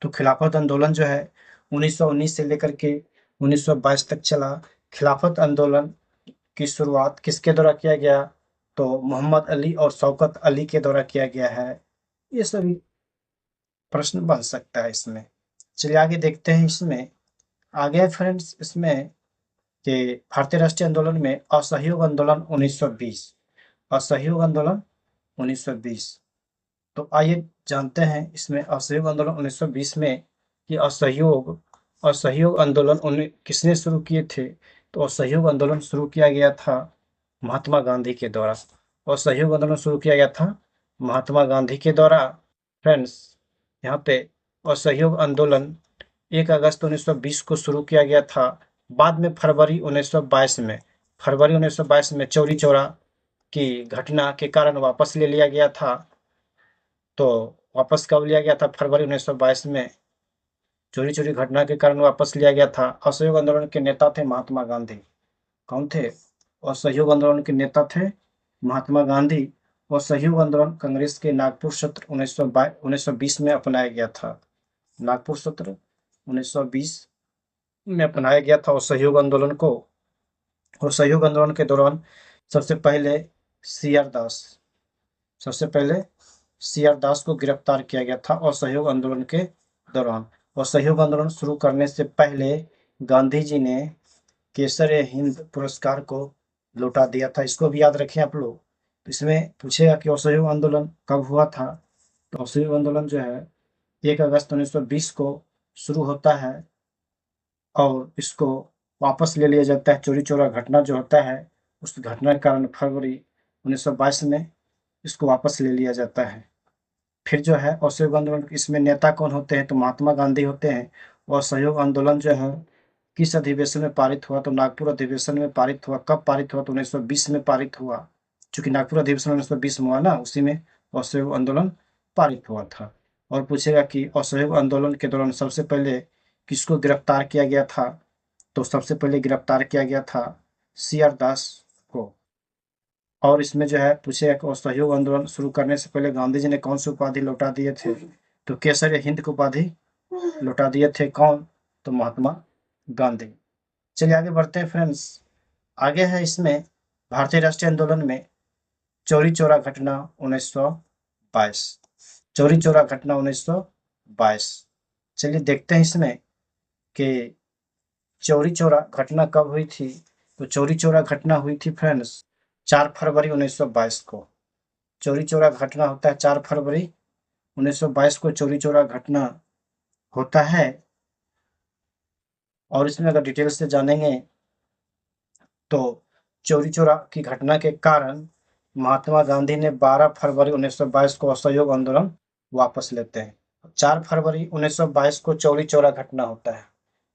तो खिलाफत आंदोलन जो है 1919 से लेकर के 1922 तक चला। खिलाफत आंदोलन की शुरुआत किसके द्वारा किया गया, तो मोहम्मद अली और शौकत अली के द्वारा किया गया है। ये सभी प्रश्न बन सकता है इसमें। चलिए आगे देखते हैं इसमें। आगे है फ्रेंड्स इसमें कि भारतीय राष्ट्रीय आंदोलन में असहयोग आंदोलन 1920। असहयोग आंदोलन 1920, तो आइए जानते हैं इसमें असहयोग आंदोलन 1920 में कि असहयोग आंदोलन किसने शुरू किए थे, तो असहयोग आंदोलन शुरू किया गया था महात्मा गांधी के द्वारा। असहयोग आंदोलन शुरू किया गया था महात्मा गांधी के द्वारा। फ्रेंड्स यहाँ पे असहयोग आंदोलन 1 अगस्त 1920 को शुरू किया गया था। बाद में फरवरी 1922 में चौरी चौरा की घटना के कारण वापस ले लिया गया था। तो वापस कब लिया गया था, फरवरी 1922 में चोरी चोरी घटना के कारण वापस लिया गया था। असहयोग आंदोलन के नेता थे महात्मा गांधी। कौन थे, असहयोग आंदोलन के नेता थे महात्मा गांधी। और सहयोग आंदोलन कांग्रेस के नागपुर सत्र 1920 में अपनाया गया था। नागपुर सत्र 1920 में अपनाया गया था और सहयोग आंदोलन को। और सहयोग आंदोलन के दौरान सबसे पहले सी आर दास को गिरफ्तार किया गया था और सहयोग आंदोलन के दौरान। और सहयोग आंदोलन शुरू करने से पहले गांधी जी ने केसर ए हिंद पुरस्कार को लौटा दिया था। इसको भी याद रखें आप लोग। तो इसमें पूछेगा कि असहयोग आंदोलन कब हुआ था, तो असहयोग आंदोलन जो है 1 अगस्त 1920 को शुरू होता है और इसको वापस ले लिया जाता है। चोरी चोरा घटना जो होता है उस घटना के कारण फरवरी 1922 में इसको वापस ले लिया जाता है। फिर जो है असहयोग आंदोलन इसमें नेता कौन होते हैं, तो महात्मा गांधी होते हैं। और सहयोग आंदोलन जो है किस अधिवेशन में पारित हुआ, तो नागपुर अधिवेशन में पारित हुआ। कब पारित हुआ, तो 1920 में पारित हुआ। चूंकि नागपुर अधिवेशन 1920 में हुआ ना, उसी में असहयोग आंदोलन पारित हुआ था। और पूछेगा कि असहयोग आंदोलन के दौरान सबसे पहले किसको गिरफ्तार किया गया था, तो सबसे पहले गिरफ्तार किया गया था सी आर दास को। और इसमें जो है पूछेगा कि असहयोग आंदोलन शुरू करने से पहले गांधी जी ने कौन सी उपाधि लौटा दिए थे, तो केसर हिंद की उपाधि लौटा दिए थे। कौन, तो महात्मा गांधी। चलिए आगे बढ़ते हैं फ्रेंड्स। आगे है इसमें भारतीय राष्ट्रीय आंदोलन में चौरी चौरा घटना 1922। चौरी चौरा घटना 1922। चलिए देखते हैं इसमें कि चौरी चौरा घटना कब हुई थी, तो चौरी चौरा घटना हुई थी फ्रेंड्स 4 फरवरी 1922 को। चौरी चौरा घटना होता है 4 फरवरी 1922 को चौरी चौरा घटना होता है। और इसमें अगर डिटेल से जानेंगे तो चौरी चौरा की घटना के कारण महात्मा गांधी ने 12 फरवरी 1922 को असहयोग आंदोलन वापस लेते हैं। 4 फरवरी 1922 को चौरी चौरा घटना होता है।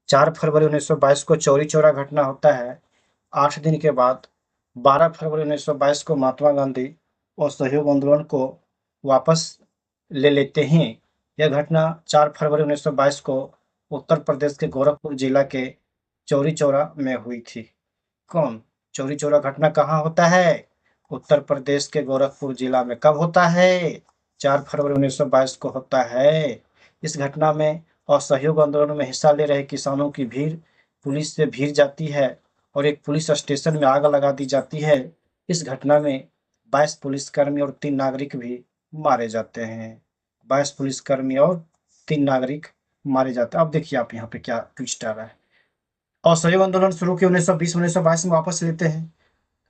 4 फरवरी 1922 को चौरी चौरा घटना होता है। 8 दिन के बाद 12 फरवरी 1922 को महात्मा गांधी असहयोग आंदोलन को वापस ले लेते हैं। यह घटना 4 फरवरी 1922 को उत्तर प्रदेश के गोरखपुर जिला के चौरी चौरा में हुई थी। कौन? चौरी चौरा घटना कहाँ होता है? उत्तर प्रदेश के गोरखपुर जिला में। कब होता है? 4 फरवरी 1922 को होता है। इस घटना में असहयोग आंदोलन में हिस्सा ले रहे किसानों की भीड़ पुलिस से भिड़ जाती है और एक पुलिस स्टेशन में आग लगा दी जाती है। इस घटना में 22 पुलिसकर्मी और 3 नागरिक भी मारे जाते हैं। 22 पुलिसकर्मी और 3 नागरिक मारे जाते हैं। अब देखिए आप यहाँ पे क्या ट्विस्ट आ रहा है। असहयोग आंदोलन शुरू किया 1920-1922 में वापस लेते हैं।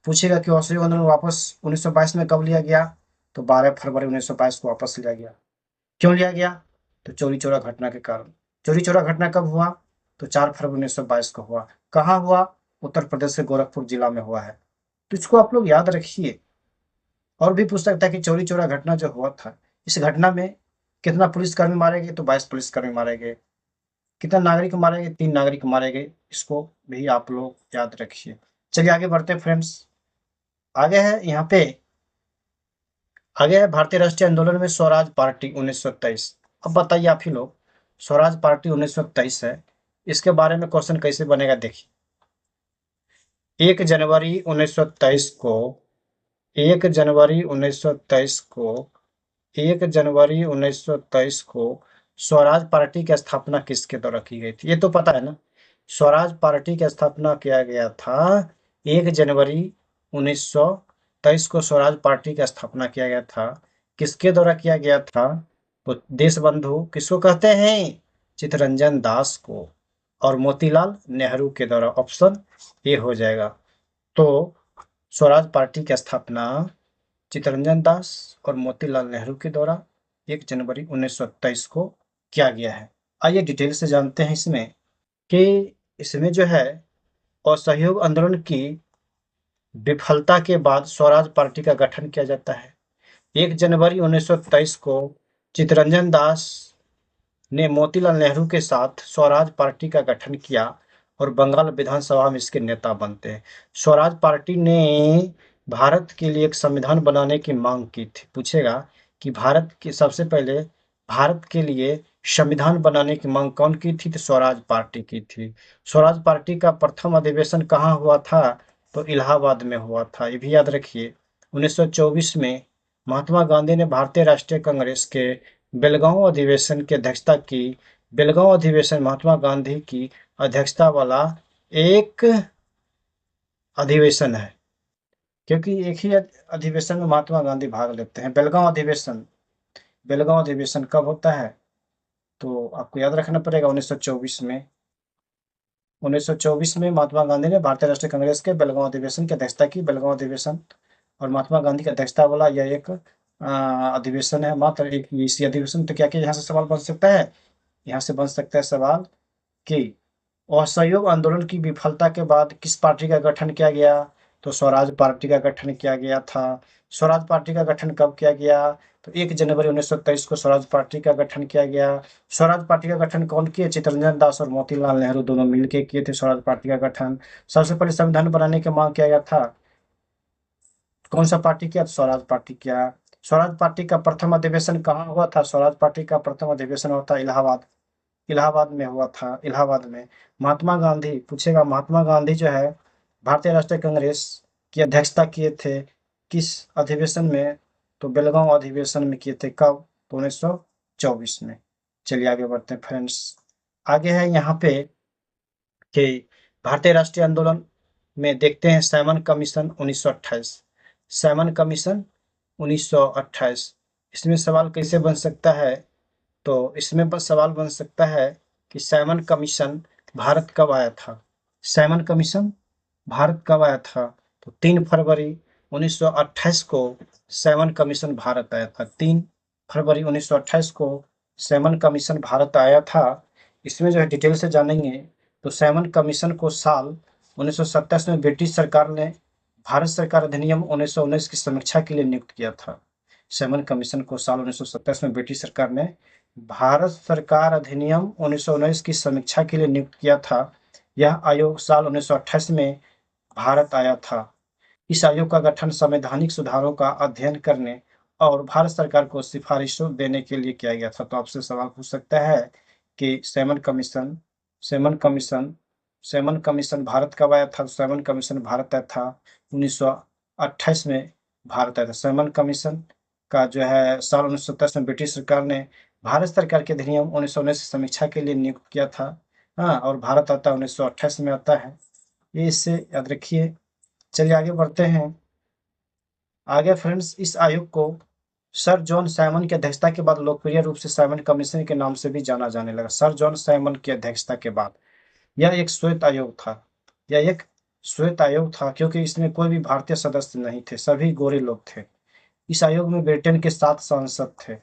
पूछेगा कि असहयोग आंदोलन वापस 1922 में कब लिया गया? तो 12 फरवरी 1922 को वापस लिया गया। क्यों लिया गया? तो चौरी चौरा घटना के कारण। चौरी चौरा घटना कब हुआ? तो 4 फरवरी 1922 को हुआ। कहाँ हुआ? उत्तर प्रदेश के गोरखपुर जिला में हुआ है। तो इसको आप लोग याद रखिए। और भी पूछ सकता है कि चौरी चौरा घटना जो हुआ था, इस घटना में कितना पुलिसकर्मी मारे गए? तो 22 पुलिसकर्मी मारे गए। कितना नागरिक मारे गए? 3 नागरिक मारे गए। इसको भी आप लोग याद रखिए। चलिए आगे बढ़ते हैं फ्रेंड्स। आगे है यहाँ पे, आगे है भारतीय राष्ट्रीय आंदोलन में स्वराज पार्टी 1923। अब बताइए आप ही लोग, स्वराज पार्टी 1923 है, इसके बारे में क्वेश्चन कैसे बनेगा देखिए। 1 जनवरी 1923 को 1 जनवरी 1923 को 1 जनवरी 1923 को स्वराज पार्टी की स्थापना किसके द्वारा की गई थी? ये तो पता है ना। स्वराज पार्टी की स्थापना किया गया था 1 जनवरी 1923 को। स्वराज पार्टी की स्थापना किया गया था, किसके द्वारा किया गया था? तो देशबंधु किसको कहते हैं? चित्तरंजन दास को और मोतीलाल नेहरू के द्वारा। ऑप्शन ए हो जाएगा। तो स्वराज पार्टी की स्थापना चित्तरंजन दास और मोतीलाल नेहरू के द्वारा 1 जनवरी 1923 को किया गया है। आइए डिटेल से जानते हैं इसमें कि इसमें जो है असहयोग आंदोलन की विफलता के बाद स्वराज पार्टी का गठन किया जाता है। 1 जनवरी 1923 को चित्तरंजन दास ने मोतीलाल नेहरू के साथ स्वराज पार्टी का गठन किया और बंगाल विधानसभा में इसके नेता बनते हैं। स्वराज पार्टी ने भारत के लिए एक संविधान बनाने की मांग की थी। पूछेगा कि भारत की सबसे पहले भारत के लिए संविधान बनाने की मांग कौन की थी? तो स्वराज पार्टी की थी। स्वराज पार्टी का प्रथम अधिवेशन कहाँ हुआ था? तो इलाहाबाद में हुआ था। ये भी याद रखिए। 1924 में महात्मा गांधी ने भारतीय राष्ट्रीय कांग्रेस के बेलगांव अधिवेशन की अध्यक्षता की। बेलगांव अधिवेशन महात्मा गांधी की अध्यक्षता वाला एक अधिवेशन है, क्योंकि एक ही अधिवेशन में महात्मा गांधी भाग लेते हैं। बेलगांव अधिवेशन, बेलगांव अधिवेशन कब होता है? तो आपको याद रखना पड़ेगा 1924 में। 1924 में महात्मा गांधी ने भारतीय राष्ट्रीय कांग्रेस के बेलगांव अधिवेशन की अध्यक्षता की। बेलगांव अधिवेशन और महात्मा गांधी की अध्यक्षता वाला यह एक अधिवेशन है, मात्र एक इसी अधिवेशन। तो क्या क्या यहाँ से सवाल बन सकता है? यहाँ से बन सकता है सवाल कि असहयोग आंदोलन की विफलता के बाद किस पार्टी का गठन किया गया? तो स्वराज पार्टी का गठन किया गया था। स्वराज पार्टी का गठन कब किया गया? तो 1 जनवरी 1923 को स्वराज पार्टी का गठन किया गया। स्वराज पार्टी का गठन कौन किए? चित्तरंजन दास और मोतीलाल नेहरू दोनों मिलकर किए थे स्वराज पार्टी का गठन। सबसे पहले संविधान बनाने की मांग किया गया था। कौन सा पार्टी किया? तो स्वराज पार्टी किया। स्वराज पार्टी का प्रथम अधिवेशन कहाँ हुआ था? स्वराज पार्टी का प्रथम अधिवेशन हुआ था इलाहाबाद, इलाहाबाद में हुआ था। इलाहाबाद में महात्मा गांधी, पूछेगा महात्मा गांधी जो है भारतीय राष्ट्रीय कांग्रेस की अध्यक्षता किए थे किस अधिवेशन में? तो बेलगांव अधिवेशन में किए थे। कब? तो 1924 में। चलिए आगे बढ़ते हैं फ्रेंड्स। आगे है यहाँ पे कि भारतीय राष्ट्रीय आंदोलन में देखते हैं सैमन कमीशन 1928। सैमन कमीशन 1928, इसमें सवाल कैसे बन सकता है? तो इसमें बस सवाल बन सकता है कि सैमन कमीशन भारत कब आया था? सैमन कमीशन भारत कब आया था? तो 3 फरवरी 1928 को सैमन कमीशन भारत आया था। 3 फरवरी 1928 को सैमन कमीशन भारत आया था। इसमें जो है डिटेल से जानेंगे तो साइमन कमीशन को साल 1927 में ब्रिटिश सरकार ने भारत सरकार अधिनियम 1919 की समीक्षा के लिए नियुक्त किया था। साइमन कमीशन को साल 1927 में ब्रिटिश सरकार ने भारत सरकार अधिनियम 1919 की समीक्षा के लिए नियुक्त किया था। यह आयोग साल 1928 में भारत आया था। इस आयोग का गठन संवैधानिक सुधारों का अध्ययन करने और भारत सरकार को सिफारिशों देने के लिए किया गया था। तो आपसे सवाल पूछ सकता है कि Simon commission Simon commission Bharat कब आया था? सैमन कमीशन भारत आया था 1928 में भारत आया था। सैमन कमीशन का जो है साल 1927 में ब्रिटिश सरकार ने भारत सरकार के अधिनियम 1919 की समीक्षा के लिए नियुक्त किया था। हाँ, और भारत आता है 1928 में आता है। ये इससे याद रखिए। चलिए आगे बढ़ते हैं। आगे फ्रेंड्स, इस आयोग को सर जॉन साइमन की अध्यक्षता के बाद लोकप्रिय रूप से साइमन कमीशन के नाम से भी जाना जाने लगा। सर जॉन साइमन की अध्यक्षता के बाद यह एक श्वेत आयोग था। यह एक श्वेत आयोग था क्योंकि इसमें कोई भी भारतीय सदस्य नहीं थे, सभी गोरे लोग थे। इस आयोग में ब्रिटेन के 7 सांसद थे।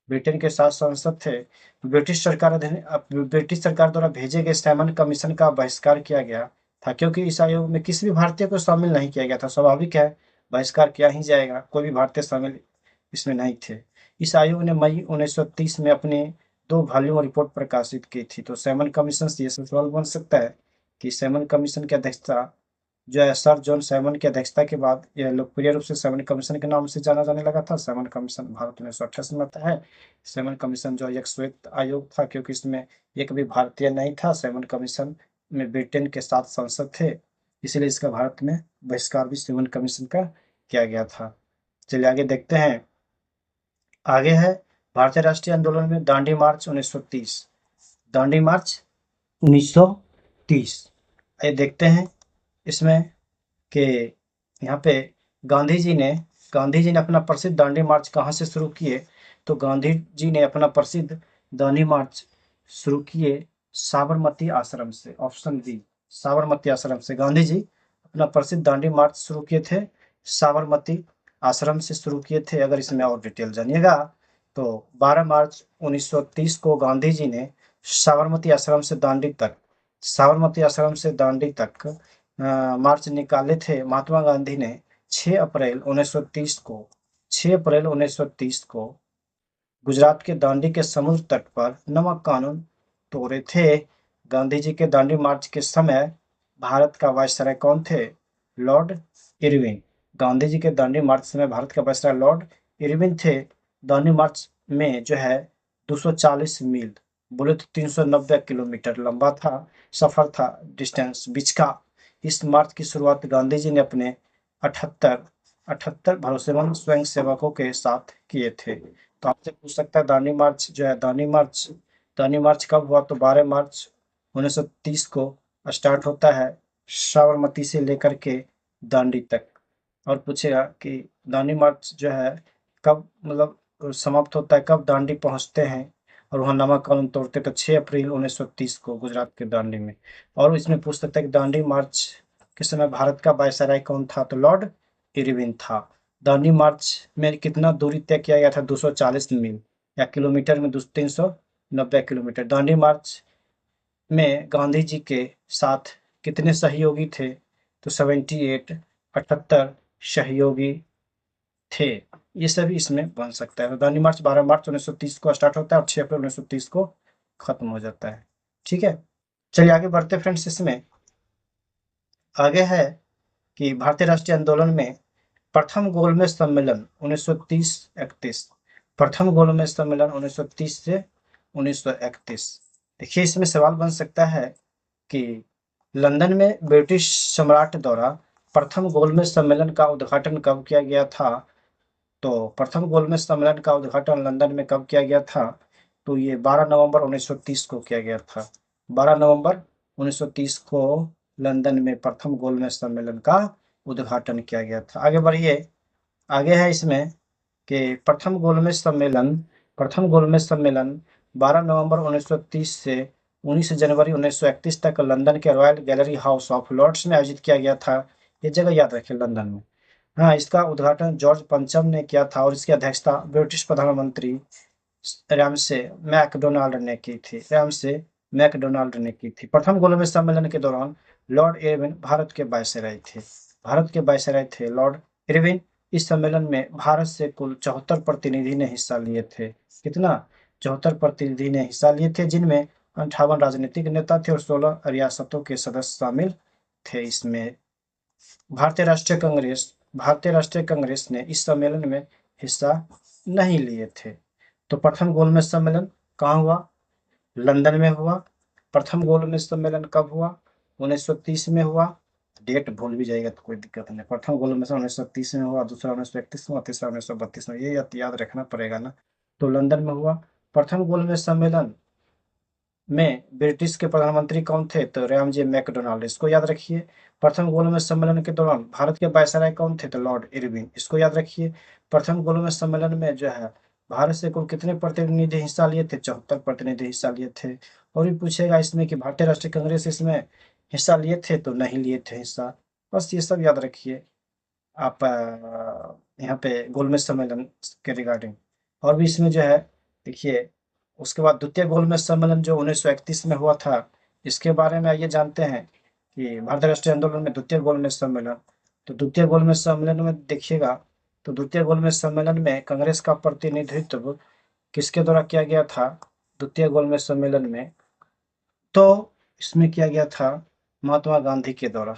ब्रिटेन के 7 सांसद थे। ब्रिटिश सरकार द्वारा भेजे गए साइमन कमीशन का बहिष्कार किया गया था क्योंकि इस आयोग में किसी भी भारतीय को शामिल नहीं किया गया था। स्वाभाविक है, बहिष्कार किया ही जाएगा, कोई भी भारतीय शामिल इसमें नहीं थे। इस आयोग ने मई 1930 में अपने 2 वॉल्यूम रिपोर्ट प्रकाशित की थी। तो साइमन कमीशन से ये सवाल बन सकता है कि साइमन कमीशन की अध्यक्षता जो है सर जॉन साइमन की अध्यक्षता के बाद यह लोकप्रिय रूप से साइमन कमीशन के नाम से जाना जाने लगा था। साइमन कमीशन भारत 1928 में आता है। साइमन कमीशन जो एक श्वेत आयोग था क्योंकि इसमें एक भी भारतीय नहीं था। साइमन कमीशन में ब्रिटेन के 7 सांसद थे, इसलिए इसका भारत में बहिष्कार भी साइमन कमीशन का किया गया था। चलिए आगे देखते हैं। आगे है भारतीय राष्ट्रीय आंदोलन में दांडी मार्च 1930। दांडी मार्च 1930 ये देखते हैं इसमें कि यहाँ पे गांधी जी ने अपना प्रसिद्ध दांडी मार्च कहाँ से शुरू किए? तो गांधी जी ने अपना प्रसिद्ध दांडी मार्च शुरू किए साबरमती आश्रम से। ऑप्शन बी, साबरमती आश्रम से गांधी जी अपना प्रसिद्ध दांडी मार्च शुरू किए थे। साबरमती आश्रम से शुरू किए थे। अगर इसमें और डिटेल जानिएगा तो 12 मार्च 1930 को गांधी जी ने साबरमती आश्रम से दांडी तक मार्च निकाले थे। महात्मा गांधी ने 6 अप्रैल 1930 को गुजरात के दांडी के समुद्र तट पर नमक कानून तोड़े थे। गांधी जी के दांडी मार्च के समय भारत का वायसराय कौन थे? Lord Irwin. गांधी जी के दांडी मार्च समय भारत का वायसराय लॉर्ड इरविन थे। दांडी मार्च में जो है 240 मील, बोले तो 390 किलोमीटर लंबा था, सफर था, डिस्टेंस बीच का। इस मार्च की शुरुआत गांधी जी ने अपने 78 भरोसेमंद स्वयंसेवकों के साथ किए थे। तो आपसे पूछ सकता है दांडी मार्च जो है, दांडी मार्च कब हुआ? तो 12 मार्च 1930 को स्टार्ट होता है साबरमती से लेकर के दांडी तक। और पूछेगा कि दांडी मार्च जो है कब मतलब समाप्त होता है, कब दांडी पहुंचते हैं और वहां नमक कानून तोड़ते? तो 6 अप्रैल 1930 को गुजरात के दांडी में। और इसमें पूछ सकता है कि दांडी मार्च के समय भारत का वायसराय कौन था? तो लॉर्ड इरविन था। दांडी मार्च में कितना दूरी तय किया गया था? 240 मील, या किलोमीटर में 390 किलोमीटर। दांडी मार्च में गांधी जी के साथ कितने सहयोगी थे? तो 78 78 सहयोगी थे। ये सभी इसमें बन सकता है। तो दांडी मार्च 12 मार्च 1930 को स्टार्ट होता है और 6 अप्रैल 1930 को खत्म हो जाता है। ठीक है, चलिए आगे बढ़ते फ्रेंड्स। इसमें आगे है कि भारतीय राष्ट्रीय आंदोलन में प्रथम गोलमेज सम्मेलन 1930-31। प्रथम गोलमेज सम्मेलन 1930 से 1931। देखिए इसमें सवाल बन सकता है कि लंदन में ब्रिटिश सम्राट द्वारा प्रथम गोलमेज सम्मेलन का उद्घाटन कब किया गया था? तो प्रथम गोलमेज सम्मेलन का उद्घाटन लंदन में कब किया गया था? तो ये 12 नवंबर 1930 को किया गया था। 12 नवंबर 1930 को लंदन में प्रथम गोलमेज सम्मेलन का उद्घाटन किया गया था। आगे बढ़िए। आगे है इसमें कि प्रथम गोलमेज सम्मेलन 12 नवंबर 1930 से 19 जनवरी 1931 तक लंदन के royal gallery house of lords में आयोजित किया गया था। ये जगह याद रखें, लंदन में। हाँ, इसका उद्घाटन जॉर्ज पंचम ने किया था और इसकी अध्यक्षता ब्रिटिश प्रधानमंत्री रैमसे मैकडोनाल्ड ने की थी। रैमसे मैकडोनाल्ड ने की थी। प्रथम गोलमेज सम्मेलन के दौरान लॉर्ड इरविन भारत के वायसराय थे। भारत के वायसराय थे लॉर्ड इरविन। इस सम्मेलन में भारत से कुल 74 प्रतिनिधि ने हिस्सा लिए थे। कितना? 74 प्रतिनिधि ने हिस्सा लिए थे, जिनमें 58 राजनीतिक नेता थे और 16 रियासतों के सदस्य शामिल थे। इसमें भारतीय राष्ट्रीय कांग्रेस ने इस सम्मेलन में हिस्सा नहीं लिए थे। तो प्रथम गोलमेज सम्मेलन कहाँ हुआ? लंदन में हुआ। प्रथम गोलमेज सम्मेलन कब हुआ? 1930 में हुआ। डेट भूल भी जाएगा तो कोई दिक्कत नहीं। प्रथम गोलमेज 1930 में हुआ, दूसरा 1931 में, तीसरा 1932 में। ये याद रखना पड़ेगा ना। तो लंदन में हुआ। प्रथम गोलमेज सम्मेलन में ब्रिटिश के प्रधानमंत्री कौन थे? तो रैमजे मैकडोनाल्ड, इसको याद रखिए। प्रथम गोलमेज सम्मेलन के दौरान भारत के वायसराय कौन थे? तो लॉर्ड इरविन, इसको याद रखिए। प्रथम गोलमेज सम्मेलन में जो है भारत से कुल कितने प्रतिनिधि हिस्सा लिए थे? 74 प्रतिनिधि हिस्सा लिए थे। और भी पूछेगा इसमें कि भारतीय राष्ट्रीय कांग्रेस इसमें हिस्सा लिए थे? तो नहीं लिए थे हिस्सा। बस ये सब याद रखिए आप यहाँ पे गोलमेज सम्मेलन के रिगार्डिंग। और भी इसमें जो है देखिए, उसके बाद द्वितीय गोलमेज सम्मेलन जो 1931 में हुआ था, इसके बारे में आइए जानते हैं कि भारतीय राष्ट्रीय आंदोलन में द्वितीय गोलमेज सम्मेलन। तो द्वितीय गोलमेज सम्मेलन में देखिएगा, तो द्वितीय गोलमेज सम्मेलन में कांग्रेस का प्रतिनिधित्व किसके द्वारा किया गया था? द्वितीय गोलमेज सम्मेलन में तो इसमें किया गया था महात्मा गांधी के द्वारा।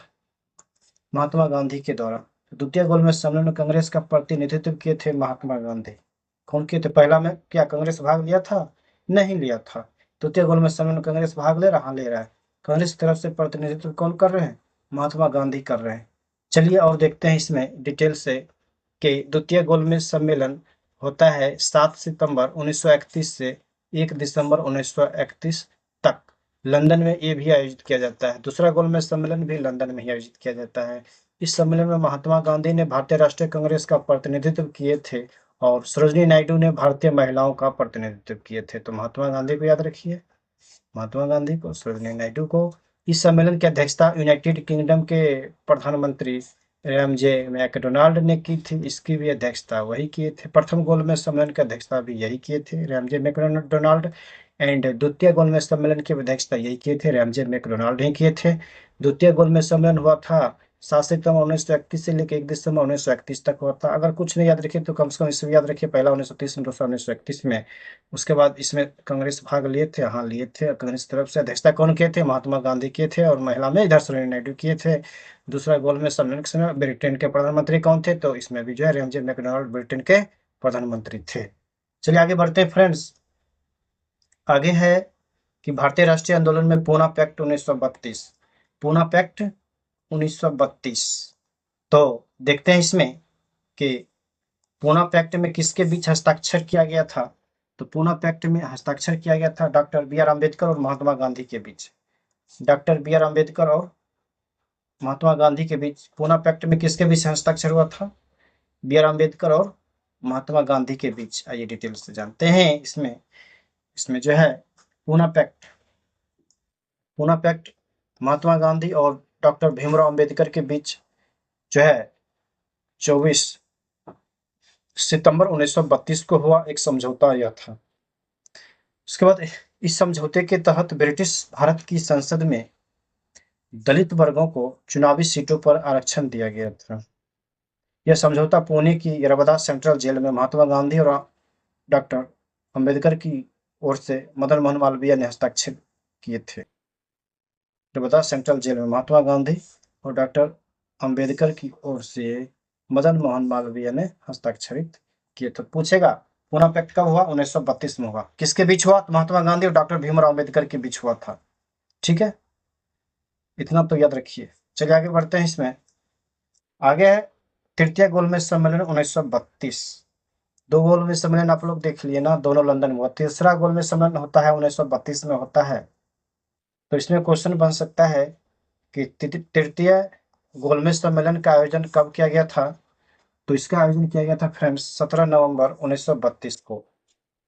महात्मा गांधी के द्वारा द्वितीय गोलमेज सम्मेलन में कांग्रेस का प्रतिनिधित्व किए थे महात्मा गांधी। कौन किए थे? पहला में क्या कांग्रेस भाग लिया था? नहीं लिया था। द्वितीय गोलमेज सम्मेलन में कांग्रेस भाग ले रहा है। कांग्रेस की तरफ से प्रतिनिधित्व कौन कर रहे हैं? महात्मा गांधी कर रहे हैं। चलिए और देखते हैं इसमें डिटेल से कि द्वितीय गोलमेज सम्मेलन होता है 7 सितंबर 1931 से 1 दिसंबर 1931 तक। लंदन में ये भी आयोजित किया जाता है। दूसरा गोलमेज सम्मेलन भी लंदन में ही आयोजित किया जाता है। इस सम्मेलन में महात्मा गांधी ने भारतीय राष्ट्रीय कांग्रेस का प्रतिनिधित्व किए थे और सरोजिनी नायडू ने भारतीय महिलाओं का प्रतिनिधित्व किए थे। तो महात्मा गांधी को याद रखिए, महात्मा गांधी को, सरोजिनी नायडू को। इस सम्मेलन की अध्यक्षता यूनाइटेड किंगडम के प्रधानमंत्री रैमजे मैकडोनाल्ड ने की थी। इसकी भी अध्यक्षता वही किए थे। प्रथम गोलमेज सम्मेलन की अध्यक्षता भी यही किए थे, रैमजे मैकडोनाल्ड। एंड द्वितीय गोलमेज सम्मेलन की अध्यक्षता यही किए थे, रैमजे मैकडोनाल्ड ही किए थे। द्वितीय गोलमेज सम्मेलन हुआ था 7 सितंबर 1931 से लेकर 1 दिसंबर 1931 तक हुआ था। अगर कुछ नहीं याद रखिए तो कम से कम इसे याद रखिए, पहला 1930 में, दूसरा 1931 में। उसके बाद इसमें कांग्रेस भाग लिए थे, हाँ लिए थे। कांग्रेस की तरफ से अध्यक्षता कौन किए थे? महात्मा गांधी किए थे। और महिला में इधर सरोजिनी नायडू किए थे। दूसरा गोलमेज सम्मेलन के समय ब्रिटेन के प्रधानमंत्री कौन थे? तो इसमें भी जो है रैमजे मैकडोनाल्ड ब्रिटेन के प्रधानमंत्री थे। चलिए आगे बढ़ते हैं फ्रेंड्स। आगे है कि भारतीय राष्ट्रीय आंदोलन में पूना पैक्ट 1932। पूना पैक्ट 1932। तो देखते हैं इसमें कि पूना पैक्ट में किसके बीच हस्ताक्षर किया गया था? तो पूना पैक्ट में हस्ताक्षर किया गया था डॉक्टर बी आर अम्बेडकर और महात्मा गांधी के बीच। डॉक्टर बी आर अम्बेडकर और महात्मा गांधी के बीच पूना पैक्ट में किसके बीच हस्ताक्षर हुआ था? बी आर अम्बेडकर और महात्मा गांधी के बीच। आइए डिटेल से जानते हैं। इसमें जो है पूना पैक्ट महात्मा गांधी और डॉक्टर भीमराव अम्बेडकर के बीच जो है 24 सितंबर 1932 को हुआ एक समझौता यह था। उसके बाद इस समझौते के तहत ब्रिटिश भारत की संसद में दलित वर्गों को चुनावी सीटों पर आरक्षण दिया गया था। यह समझौता पुणे की यरबदा सेंट्रल जेल में महात्मा गांधी और डॉक्टर अंबेडकर की ओर से मदन मोहन मालवीय ने हस्ताक्षर किए थे। यरबदा सेंट्रल जेल में महात्मा गांधी और डॉक्टर अंबेडकर की ओर से मदन मोहन मालवीय ने हस्ताक्षरित किए। तो पूछेगा पूना पैक्ट कब हुआ? 1932 में हुआ। किसके बीच हुआ? तो महात्मा गांधी और डॉक्टर भीमराव अम्बेडकर के बीच हुआ था। ठीक है, इतना तो याद रखिए। चलिए आगे बढ़ते हैं। इसमें आगे है तृतीय गोलमेज सम्मेलन 1932। दो गोलमेज सम्मेलन आप लोग देख लिए ना, दोनों लंदन में हुआ। तीसरा गोलमेज सम्मेलन होता है 1932 में होता है। तो इसमें क्वेश्चन बन सकता है कि तृतीय गोलमेज सम्मेलन का आयोजन कब किया गया था? तो इसका आयोजन किया गया था फ्रेंड्स 17 नवंबर 1932 को।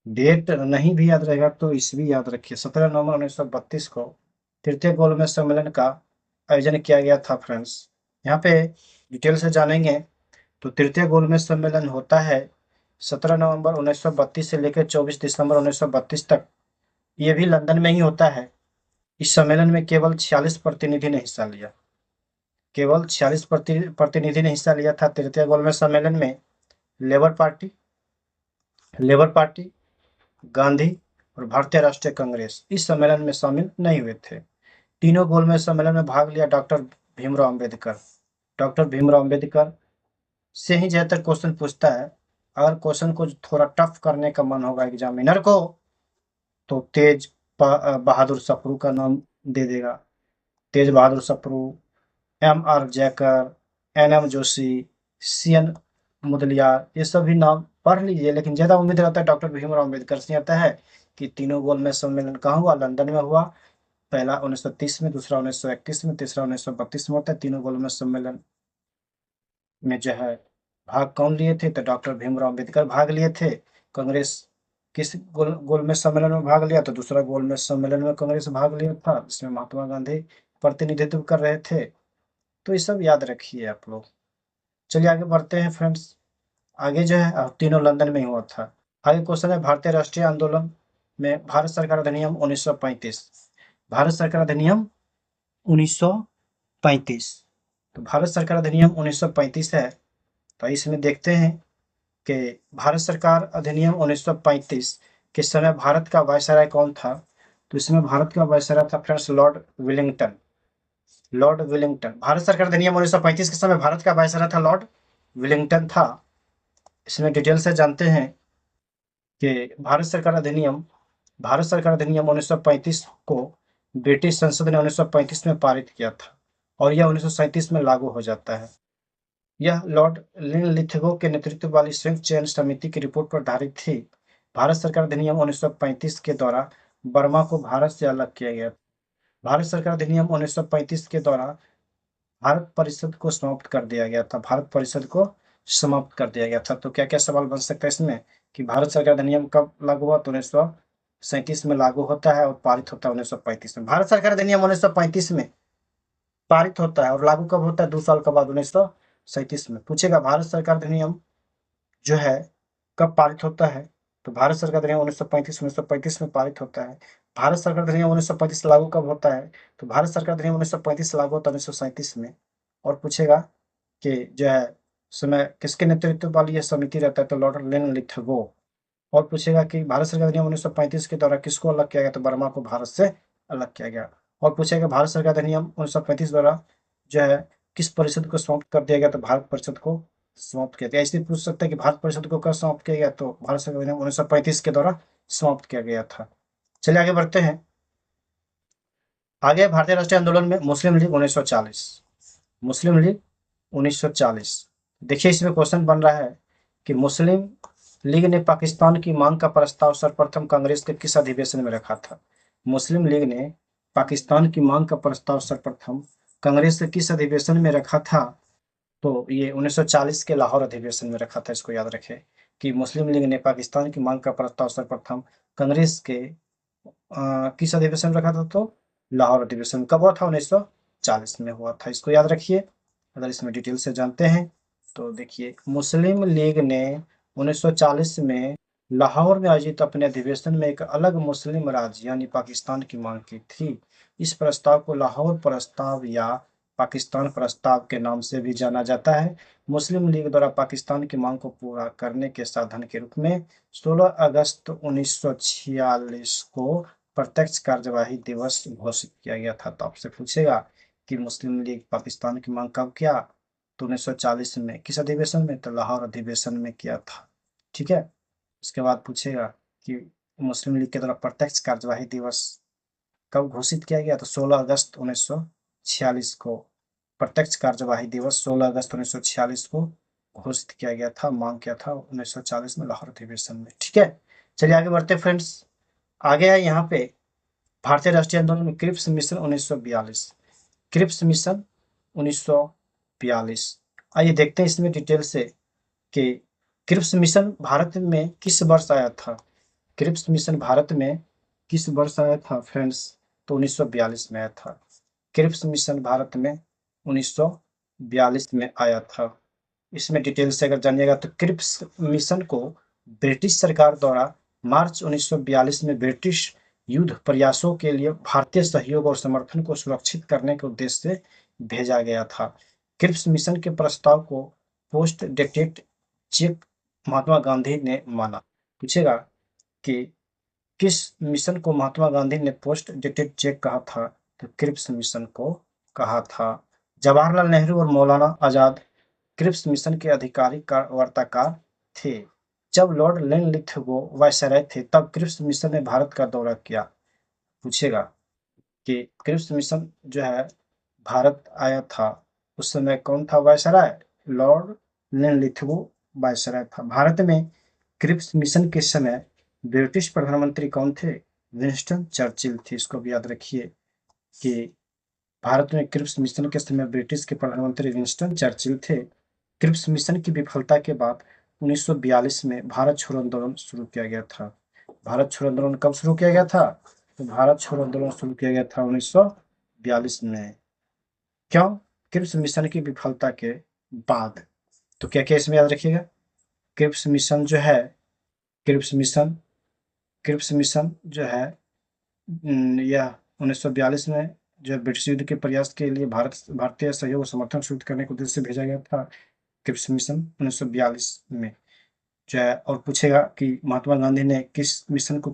डेट नहीं भी याद रहेगा तो इस भी याद रखिए, 17 नवंबर 1932 को तृतीय गोलमेज सम्मेलन का आयोजन किया गया था फ्रेंड्स। यहाँ पे डिटेल से जानेंगे। तो तृतीय गोलमेज सम्मेलन होता है 17 नवंबर 1932 से लेकर 24 दिसंबर 1932 तक। ये भी लंदन में ही होता है। इस सम्मेलन में केवल 46 प्रतिनिधि ने हिस्सा लिया। केवल 46 प्रतिनिधि ने हिस्सा लिया था। तृतीय गोलमेज सम्मेलन में लेबर पार्टी, गांधी और भारतीय राष्ट्रीय कांग्रेस इस सम्मेलन में शामिल नहीं हुए थे। तीनों गोलमेज सम्मेलन में भाग लिया डॉक्टर भीमराव अंबेडकर। डॉक्टर भीमराव अंबेडकर से ही ज्यादातर क्वेश्चन पूछता है। अगर क्वेश्चन को थोड़ा टफ करने का मन होगा एग्जामिनर को, तो तेज बहादुर सप्रू का नाम दे देगा। तेज बहादुर सप्रू, एम.आर. जयकर, एन.एम. जोशी, सी.एन. मुदलियार, ये सभी नाम पढ़ लीजिए, लेकिन ज़्यादा उम्मीद रहता है डॉक्टर भीमराव अम्बेडकर से आता है कि तीनों गोलमेज सम्मेलन कहाँ हुआ? लंदन में हुआ। पहला 1930 में, दूसरा 1931 में, तीसरा 1932 में होता है। तीनों गोलमेज सम्मेलन में जो है भाग कौन लिए थे? तो डॉक्टर भीमराव अम्बेडकर भाग लिए थे। कांग्रेस किस गोलमेज सम्मेलन में भाग लिया? तो दूसरा गोलमेज सम्मेलन में कांग्रेस भाग लिया था, जिसमें महात्मा गांधी प्रतिनिधित्व कर रहे थे। तो ये सब याद रखिए आप लोग। चलिए आगे बढ़ते हैं फ्रेंड्स। आगे जो है तीनों लंदन में ही हुआ था। आगे क्वेश्चन है भारतीय राष्ट्रीय आंदोलन में भारत सरकार अधिनियम 1935। भारत सरकार अधिनियम 1935। तो भारत सरकार अधिनियम 1935 है। तो इसमें देखते हैं कि भारत सरकार अधिनियम 1935 के समय भारत का वायसराय कौन था? तो इसमें भारत का वायसराय था friends Lord Willingdon. Lord Willingdon. Bharat सरकार अधिनियम 1935 के समय भारत का वायसराय था लॉर्ड विलिंगटन था। इसमें डिटेल से जानते हैं कि भारत सरकार अधिनियम 1935 को ब्रिटिश संसद ने 1935 में पारित किया था और यह 1937 में लागू हो जाता है। यह लॉर्ड लिनलिथगो के नेतृत्व वाली संयुक्त चयन समिति की रिपोर्ट पर आधारित थी। भारत सरकार अधिनियम 1935 के द्वारा बर्मा को भारत से अलग किया गया। भारत सरकार अधिनियम 1935 के द्वारा भारत परिषद को समाप्त कर दिया गया था। भारत परिषद को समाप्त कर दिया गया था। तो क्या क्या सवाल बन सकता है इसमें कि भारत सरकार अधिनियम कब लागू हुआ? तो 1937 में लागू होता है और पारित होता है 1935 में। भारत सरकार अधिनियम 1935 में पारित होता है और लागू कब होता है? 2 साल के बाद 1937 में। पूछेगा भारत सरकार अधिनियम जो है कब पारित होता है? तो भारत सरकार अधिनियम 1935 में पारित होता है। भारत सरकार अधिनियम 1935 लागू कब होता है? तो भारत सरकार अधिनियम 1935 लागू होता है 1937 में। और पूछेगा कि जो है समय किसके नेतृत्व वाली यह समिति रहता है? तो लॉर्ड लिनलिथगो। और पूछेगा कि भारत सरकार अधिनियम 1935 के द्वारा किसको अलग किया गया? तो बर्मा को भारत से अलग किया गया। और पूछेगा भारत सरकार अधिनियम 1935 द्वारा जो है किस परिषद को समाप्त कर दिया गया? तो भारत परिषद को समाप्त किया गया। इसलिए पूछ सकता है कि भारत परिषद को कब समाप्त किया गया? तो भारत सरकार अधिनियम 1935 के द्वारा समाप्त किया गया था। चलिए आगे बढ़ते हैं। आगे भारतीय राष्ट्रीय आंदोलन में मुस्लिम लीग 1940। मुस्लिम लीग 1940। देखिए इसमें क्वेश्चन बन रहा है कि मुस्लिम लीग ने पाकिस्तान की मांग का प्रस्ताव सर्वप्रथम कांग्रेस के किस अधिवेशन में रखा था? मुस्लिम लीग ने पाकिस्तान की मांग का प्रस्ताव सर्वप्रथम कांग्रेस के किस अधिवेशन में रखा था? तो ये 1940 के लाहौर अधिवेशन में रखा था। इसको याद रखें कि मुस्लिम लीग ने पाकिस्तान की मांग का प्रस्ताव सर्वप्रथम कांग्रेस के किस अधिवेशन में रखा था? तो लाहौर अधिवेशन। कब हुआ था? 1940 में हुआ था। इसको याद रखिए। अगर इसमें डिटेल से जानते हैं तो देखिए मुस्लिम लीग ने 1940 में लाहौर में आयोजित अपने अधिवेशन में एक अलग मुस्लिम राज्य यानी पाकिस्तान की मांग की थी। इस प्रस्ताव को लाहौर प्रस्ताव या पाकिस्तान प्रस्ताव के नाम से भी जाना जाता है। मुस्लिम लीग द्वारा पाकिस्तान की मांग को पूरा करने के साधन के रूप में 16 अगस्त 1946 को प्रत्यक्ष कार्यवाही दिवस घोषित किया गया था। तो आपसे पूछेगा कि मुस्लिम लीग पाकिस्तान की मांग कब किया? तो 1940 में। किस अधिवेशन में? तो लाहौर अधिवेशन में किया था। ठीक है। उसके बाद पूछेगा कि मुस्लिम लीग के द्वारा प्रत्यक्ष कार्यवाही दिवस कब घोषित किया गया? तो 16 अगस्त 1946 को प्रत्यक्ष कार्यवाही दिवस 16 अगस्त 1946 को घोषित किया गया था। मांग किया था 1940 में लाहौर अधिवेशन में। ठीक है। चलिए आगे बढ़ते फ्रेंड्स। आगे है यहाँ पे भारतीय राष्ट्रीय आंदोलन में क्रिप्स मिशन 1942। Cripps mission 1942। आइए देखते हैं इसमें डिटेल से कि क्रिप्स मिशन भारत में किस वर्ष आया था। क्रिप्स मिशन भारत में किस वर्ष आया था फ्रेंड्स? तो 1942 में आया था। क्रिप्स मिशन भारत में 1942 में आया था। इसमें डिटेल से अगर जानिएगा तो क्रिप्स मिशन को ब्रिटिश सरकार द्वारा मार्च 1942 में ब्रिटिश युद्ध प्रयासों के लिए भारतीय सहयोग और समर्थन को सुरक्षित करने के उद्देश्य से भेजा गया था। क्रिप्स मिशन के प्रस्ताव को post dated cheque Mahatma Gandhi ने माना। पूछेगा कि किस मिशन को महात्मा गांधी ने पोस्ट डेटेड चेक कहा था? तो क्रिप्स मिशन को कहा था। जवाहरलाल नेहरू और मौलाना आजाद क्रिप्स मिशन के आधिकारिक वार्ताकार थे। जब लॉर्ड लिनलिथगो वायसराय थे तब क्रिप्स मिशन ने भारत का दौरा किया। पूछेगा कि क्रिप्स मिशन जो है भारत आया था, उस समय कौन था वायसराय? लॉर्ड लिनलिथगो वायसराय था। भारत में क्रिप्स मिशन के समय ब्रिटिश प्रधानमंत्री कौन थे? विंस्टन चर्चिल थे। इसको भी याद रखिए कि भारत में क्रिप्स मिशन के समय ब्रिटिश के प्रधानमंत्री विंस्टन चर्चिल थे। क्रिप्स मिशन की विफलता के बाद 1942 में भारत छोड़ो आंदोलन शुरू किया गया था। भारत छोड़ो आंदोलन कब शुरू किया गया था? तो भारत छोड़ो आंदोलन शुरू किया गया था 1942 में। क्यों? क्रिप्स मिशन की विफलता के बाद। तो क्या क्या इसमें याद रखिएगा? क्रिप्स मिशन जो है, क्रिप्स मिशन जो है यह 1942 में जो ब्रिटिश युद्ध के प्रयास के लिए भारतीय सहयोग और समर्थन शुरू करने के उद्देश्य से भेजा गया था। क्रिप्स मिशन 1942 में जो है। और पूछेगा कि महात्मा गांधी ने किस मिशन को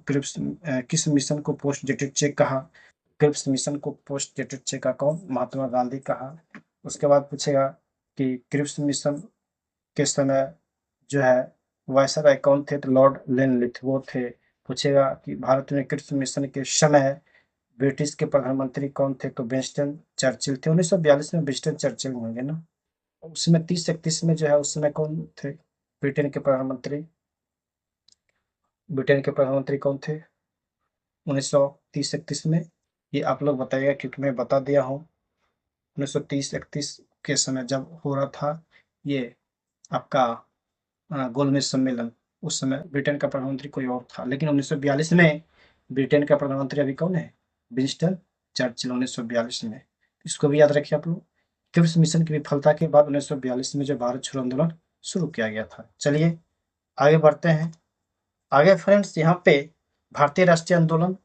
पोस्ट डेटेड चेक कहा? क्रिप्स मिशन को पोस्ट डेटेड चेक का कौन? महात्मा गांधी कहा। उसके बाद पूछेगा कि क्रिप्स मिशन के समय जो है वायसराय कौन थे? तो लॉर्ड लिनलिथगो थे। पूछेगा कि भारत में क्रिप्स मिशन के समय ब्रिटिश के प्रधानमंत्री कौन थे? तो विंस्टन चर्चिल थे। 1942 में विंस्टन चर्चिल होंगे ना। उसमें 30-31 में जो है उस समय कौन थे ब्रिटेन के प्रधानमंत्री? ब्रिटेन के प्रधानमंत्री कौन थे 1930-31 में? ये आप लोग बताइएगा क्योंकि मैं बता दिया हूँ। 1930-31 के समय जब हो रहा था ये आपका गोलमेज सम्मेलन, उस समय ब्रिटेन का प्रधानमंत्री कोई और था। लेकिन 1942 में ब्रिटेन का प्रधानमंत्री अभी कौन है? Winston Churchill. 1942 में इसको भी याद रखिए आप लोग। क्रिप्स मिशन की विफलता के बाद 1942 में जो भारत छोड़ो आंदोलन शुरू किया गया था। चलिए आगे बढ़ते हैं। आगे फ्रेंड्स यहाँ पे भारतीय राष्ट्रीय आंदोलन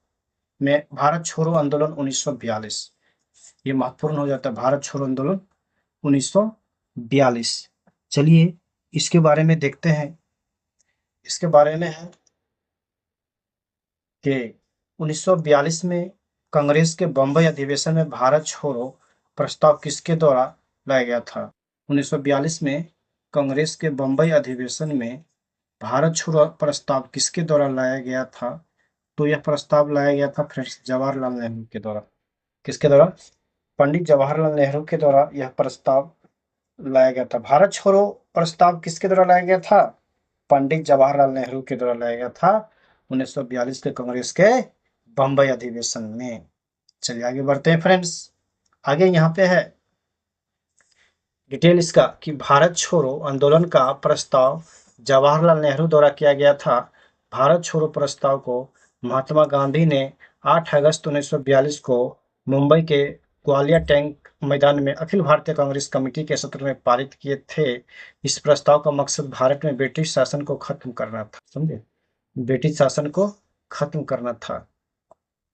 में भारत छोड़ो आंदोलन 1942 ये महत्वपूर्ण हो जाता है। भारत छोड़ो आंदोलन 1942। चलिए इसके बारे में देखते हैं। इसके बारे में है कि 1942 में कांग्रेस के बंबई अधिवेशन में भारत छोड़ो प्रस्ताव किसके द्वारा लाया गया था? 1942 में कांग्रेस के बंबई अधिवेशन में भारत छोड़ो प्रस्ताव किसके द्वारा लाया गया था? तो यह प्रस्ताव लाया गया था फ्रेंड्स जवाहरलाल नेहरू के द्वारा। किसके द्वारा? पंडित जवाहरलाल नेहरू के द्वारा यह प्रस्ताव लाया गया था। भारत छोड़ो प्रस्ताव किसके द्वारा लाया गया था? पंडित जवाहरलाल नेहरू के द्वारा लाया गया था 1942 के कांग्रेस के बंबई अधिवेशन में। चलिए आगे बढ़ते हैं फ्रेंड्स। आगे यहाँ पे है डिटेल इसका कि भारत छोड़ो आंदोलन का प्रस्ताव जवाहरलाल नेहरू द्वारा किया गया था। भारत छोड़ो प्रस्ताव को महात्मा गांधी ने 8 अगस्त 1942 को मुंबई के ग्वालियर टैंक मैदान में अखिल भारतीय कांग्रेस कमेटी के सत्र में पारित किए थे। इस प्रस्ताव का मकसद भारत में ब्रिटिश शासन को खत्म करना था। समझे? ब्रिटिश शासन को खत्म करना था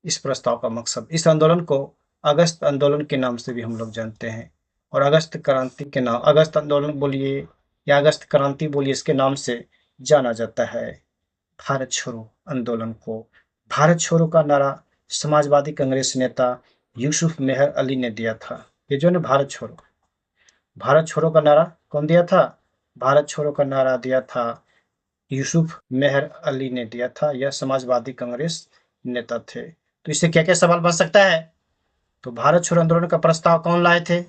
इस प्रस्ताव का मकसद। इस आंदोलन को अगस्त आंदोलन के नाम से भी हम लोग जानते हैं और अगस्त क्रांति के नाम, अगस्त आंदोलन बोलिए या अगस्त क्रांति बोलिए, इसके नाम से जाना जाता है भारत छोड़ो आंदोलन को। भारत छोड़ो का नारा समाजवादी कांग्रेस नेता यूसुफ मेहर अली ने दिया था। ये जो है भारत छोड़ो का नारा कौन दिया था? भारत छोड़ो का नारा दिया था यूसुफ मेहर अली ने दिया था। यह समाजवादी कांग्रेस नेता थे। तो इससे क्या क्या सवाल बन सकता है? तो भारत छोड़ो आंदोलन का प्रस्ताव कौन लाए थे?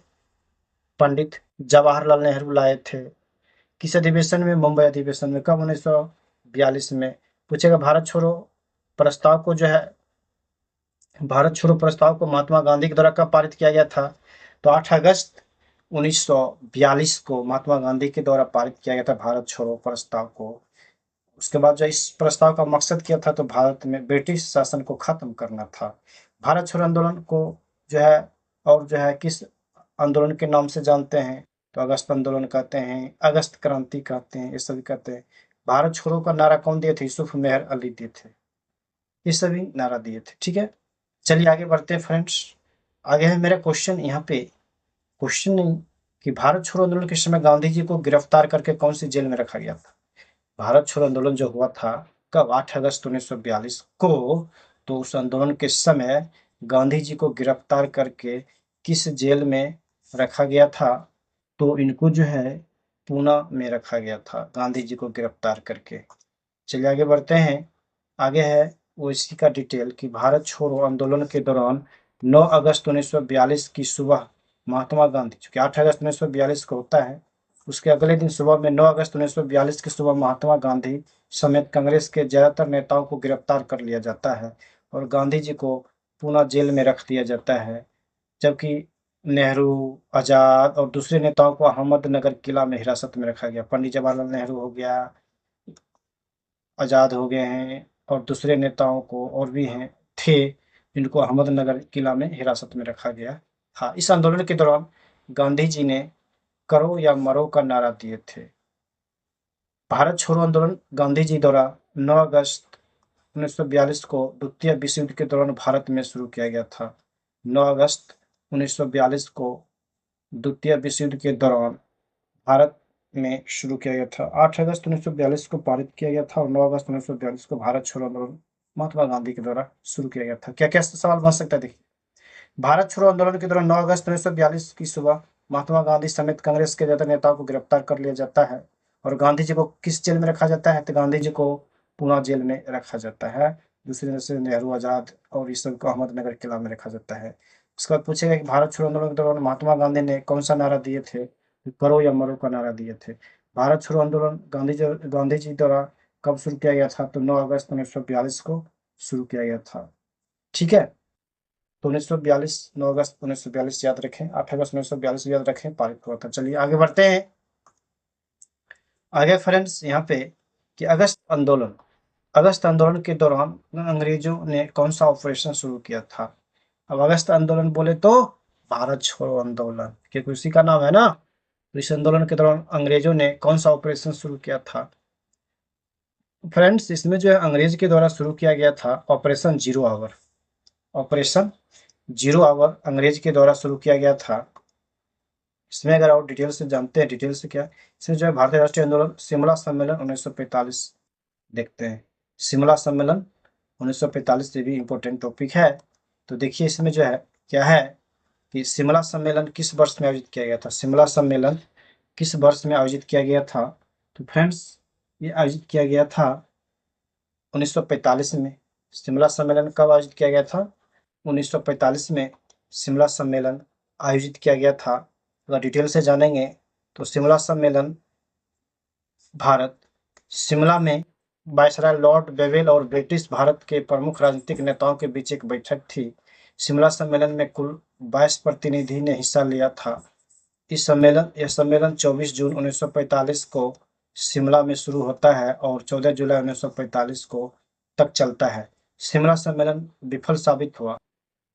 पंडित जवाहरलाल नेहरू लाए थे। किस अधिवेशन में? मुंबई अधिवेशन में। कब? 1942 में। पूछेगा भारत छोड़ो प्रस्ताव को जो है, भारत छोड़ो प्रस्ताव को महात्मा गांधी के द्वारा कब पारित किया गया था? तो 8 अगस्त 1942 को महात्मा गांधी के द्वारा पारित किया गया था भारत छोड़ो प्रस्ताव को। उसके बाद जो इस प्रस्ताव का मकसद क्या था? तो भारत में ब्रिटिश शासन को खत्म करना था। भारत छोड़ो आंदोलन को जो है और जो है किस आंदोलन के नाम से जानते हैं? तो अगस्त आंदोलन कहते हैं, अगस्त क्रांति कहते हैं, ये सभी कहते हैं। भारत छोड़ो का नारा कौन दिए थे? यूसुफ मेहर अली दिए थे। ये सभी नारा दिए थे। ठीक है, चलिए आगे बढ़ते हैं फ्रेंड्स। आगे है मेरा क्वेश्चन, यहाँ पे क्वेश्चन नहीं कि भारत छोड़ो आंदोलन के समय गांधी जी को गिरफ्तार करके कौन सी जेल में रखा गया था। भारत छोड़ो आंदोलन जो हुआ था कब, 8 अगस्त 1942 को, तो उस आंदोलन के समय गांधी जी को गिरफ्तार करके किस जेल में रखा गया था, तो इनको जो है पूना में रखा गया था गांधी जी को गिरफ्तार करके। चलिए आगे बढ़ते हैं। आगे है वो इसी का डिटेल कि भारत छोड़ो आंदोलन के दौरान 9 अगस्त 1942 की सुबह महात्मा गांधी, चूंकि 8 अगस्त 1942 को होता है, उसके अगले दिन सुबह में 9 अगस्त 1942 की सुबह महात्मा गांधी समेत कांग्रेस के ज्यादातर नेताओं को गिरफ्तार कर लिया जाता है और गांधी जी को पूना जेल में रख दिया जाता है, जबकि नेहरू, आजाद और दूसरे नेताओं को अहमदनगर किला में हिरासत में रखा गया। पंडित जवाहरलाल नेहरू हो गया, आजाद हो गए हैं और दूसरे नेताओं को और भी हैं थे जिनको अहमदनगर किला में हिरासत में रखा गया। हाँ, इस आंदोलन के दौरान गांधी जी ने करो या मरो का नारा दिए थे। भारत छोड़ो आंदोलन गांधी जी द्वारा 9 अगस्त 1942 को द्वितीय विश्व युद्ध के दौरान भारत में शुरू किया गया था। 9 अगस्त 1942 को द्वितीय विश्व युद्ध के दौरान भारत में शुरू किया गया था। 8 अगस्त 1942 को पारित किया गया था और 9 अगस्त 1942 को भारत छोड़ो आंदोलन महात्मा गांधी के द्वारा शुरू किया गया था। क्या क्या सवाल बन सकता है, देखिए। भारत छोड़ो आंदोलन के दौरान 9 अगस्त 1942 की सुबह महात्मा गांधी समेत कांग्रेस के ज्यादा नेताओं को गिरफ्तार कर लिया जाता है और गांधी जी को किस जेल में रखा जाता है, तो गांधी जी को पूना जेल में रखा जाता है। दूसरे जैसे नेहरू, आजाद और इस सबको अहमदनगर किला में रखा जाता है। उसके बाद पूछेगा कि भारत छोड़ो आंदोलन के दौरान महात्मा गांधी ने कौन सा नारा दिए थे, करो या मरो का नारा दिए थे। भारत छोड़ो आंदोलन गांधी जी द्वारा कब शुरू किया गया था, तो 9 अगस्त 1942 को शुरू किया गया था। ठीक है, तो 1942, 9 अगस्त 1942 याद रखें, 8 अगस्त 1942 याद रखें, पारित हुआ था। चलिए आगे बढ़ते हैं। आगे फ्रेंड्स यहाँ पे कि अगस्त आंदोलन के दौरान अंग्रेजों ने कौन सा ऑपरेशन शुरू किया था। अब अगस्त आंदोलन बोले तो भारत छोड़ो आंदोलन, क्योंकि उसी का नाम है ना। तो इस आंदोलन के दौरान अंग्रेजों ने कौन सा ऑपरेशन शुरू किया था। फ्रेंड्स, इसमें जो है अंग्रेज के द्वारा शुरू किया गया था operation zero hour. Operation zero hour अंग्रेज के द्वारा शुरू किया गया था। इसमें अगर आप डिटेल से जानते हैं, डिटेल से क्या, इसमें जो है भारतीय राष्ट्रीय आंदोलन शिमला सम्मेलन 1945 देखते हैं। शिमला सम्मेलन 1945 से भी इम्पोर्टेंट टॉपिक है। तो देखिए इसमें जो है क्या है कि शिमला सम्मेलन किस वर्ष में आयोजित किया गया था। शिमला सम्मेलन किस वर्ष में आयोजित किया गया था, तो फ्रेंड्स ये आयोजित किया गया था 1945 में। शिमला सम्मेलन कब आयोजित किया गया था, 1945 में शिमला सम्मेलन आयोजित किया गया था। अगर डिटेल से जानेंगे तो शिमला सम्मेलन भारत शिमला में वायसराय लॉर्ड वेवेल और ब्रिटिश भारत के प्रमुख राजनीतिक नेताओं के बीच एक बैठक थी। शिमला सम्मेलन में कुल 22 प्रतिनिधि ने हिस्सा लिया था। यह सम्मेलन 24 जून 1945 को शिमला में शुरू होता है और 14 जुलाई 1945 को तक चलता है। शिमला सम्मेलन विफल साबित हुआ।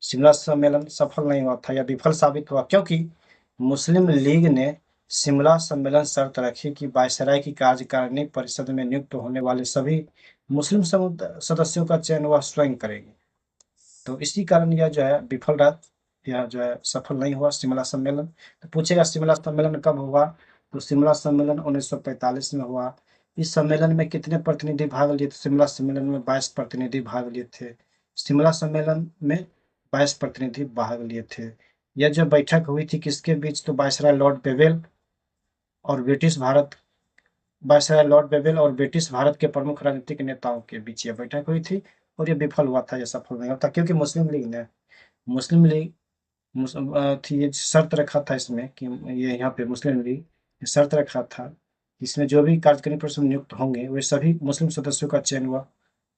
शिमला सम्मेलन सफल नहीं हुआ था या विफल साबित हुआ, क्योंकि मुस्लिम लीग ने शिमला सम्मेलन शर्त रखी कि वायसराय की कार्यकारिणी परिषद में नियुक्त होने वाले सभी मुस्लिम सदस्यों का चयन वह स्वयं करेगी। तो इसी कारण यह जो है विफल रहा, यह जो है सफल नहीं हुआ शिमला सम्मेलन। तो पूछेगा शिमला सम्मेलन कब हुआ, तो शिमला सम्मेलन 1945 में हुआ। इस सम्मेलन में कितने प्रतिनिधि भाग लिए थे, शिमला सम्मेलन में 22 प्रतिनिधि भाग लिए थे। शिमला सम्मेलन में 22 प्रतिनिधि भाग लिए थे। यह जो बैठक हुई थी किसके बीच, तो वायसराय लॉर्ड वेवेल और ब्रिटिश भारत के प्रमुख राजनीतिक नेताओं के बीच यह बैठक हुई थी और यह विफल हुआ था, यह सफल नहीं हुआ था, क्योंकि मुस्लिम लीग थी, ये शर्त रखा था इसमें कि ये यहाँ पे मुस्लिम लीग शर्त रखा था कि इसमें जो भी कार्यकारिणी परिषद में नियुक्त होंगे वे सभी मुस्लिम सदस्यों का चयन वह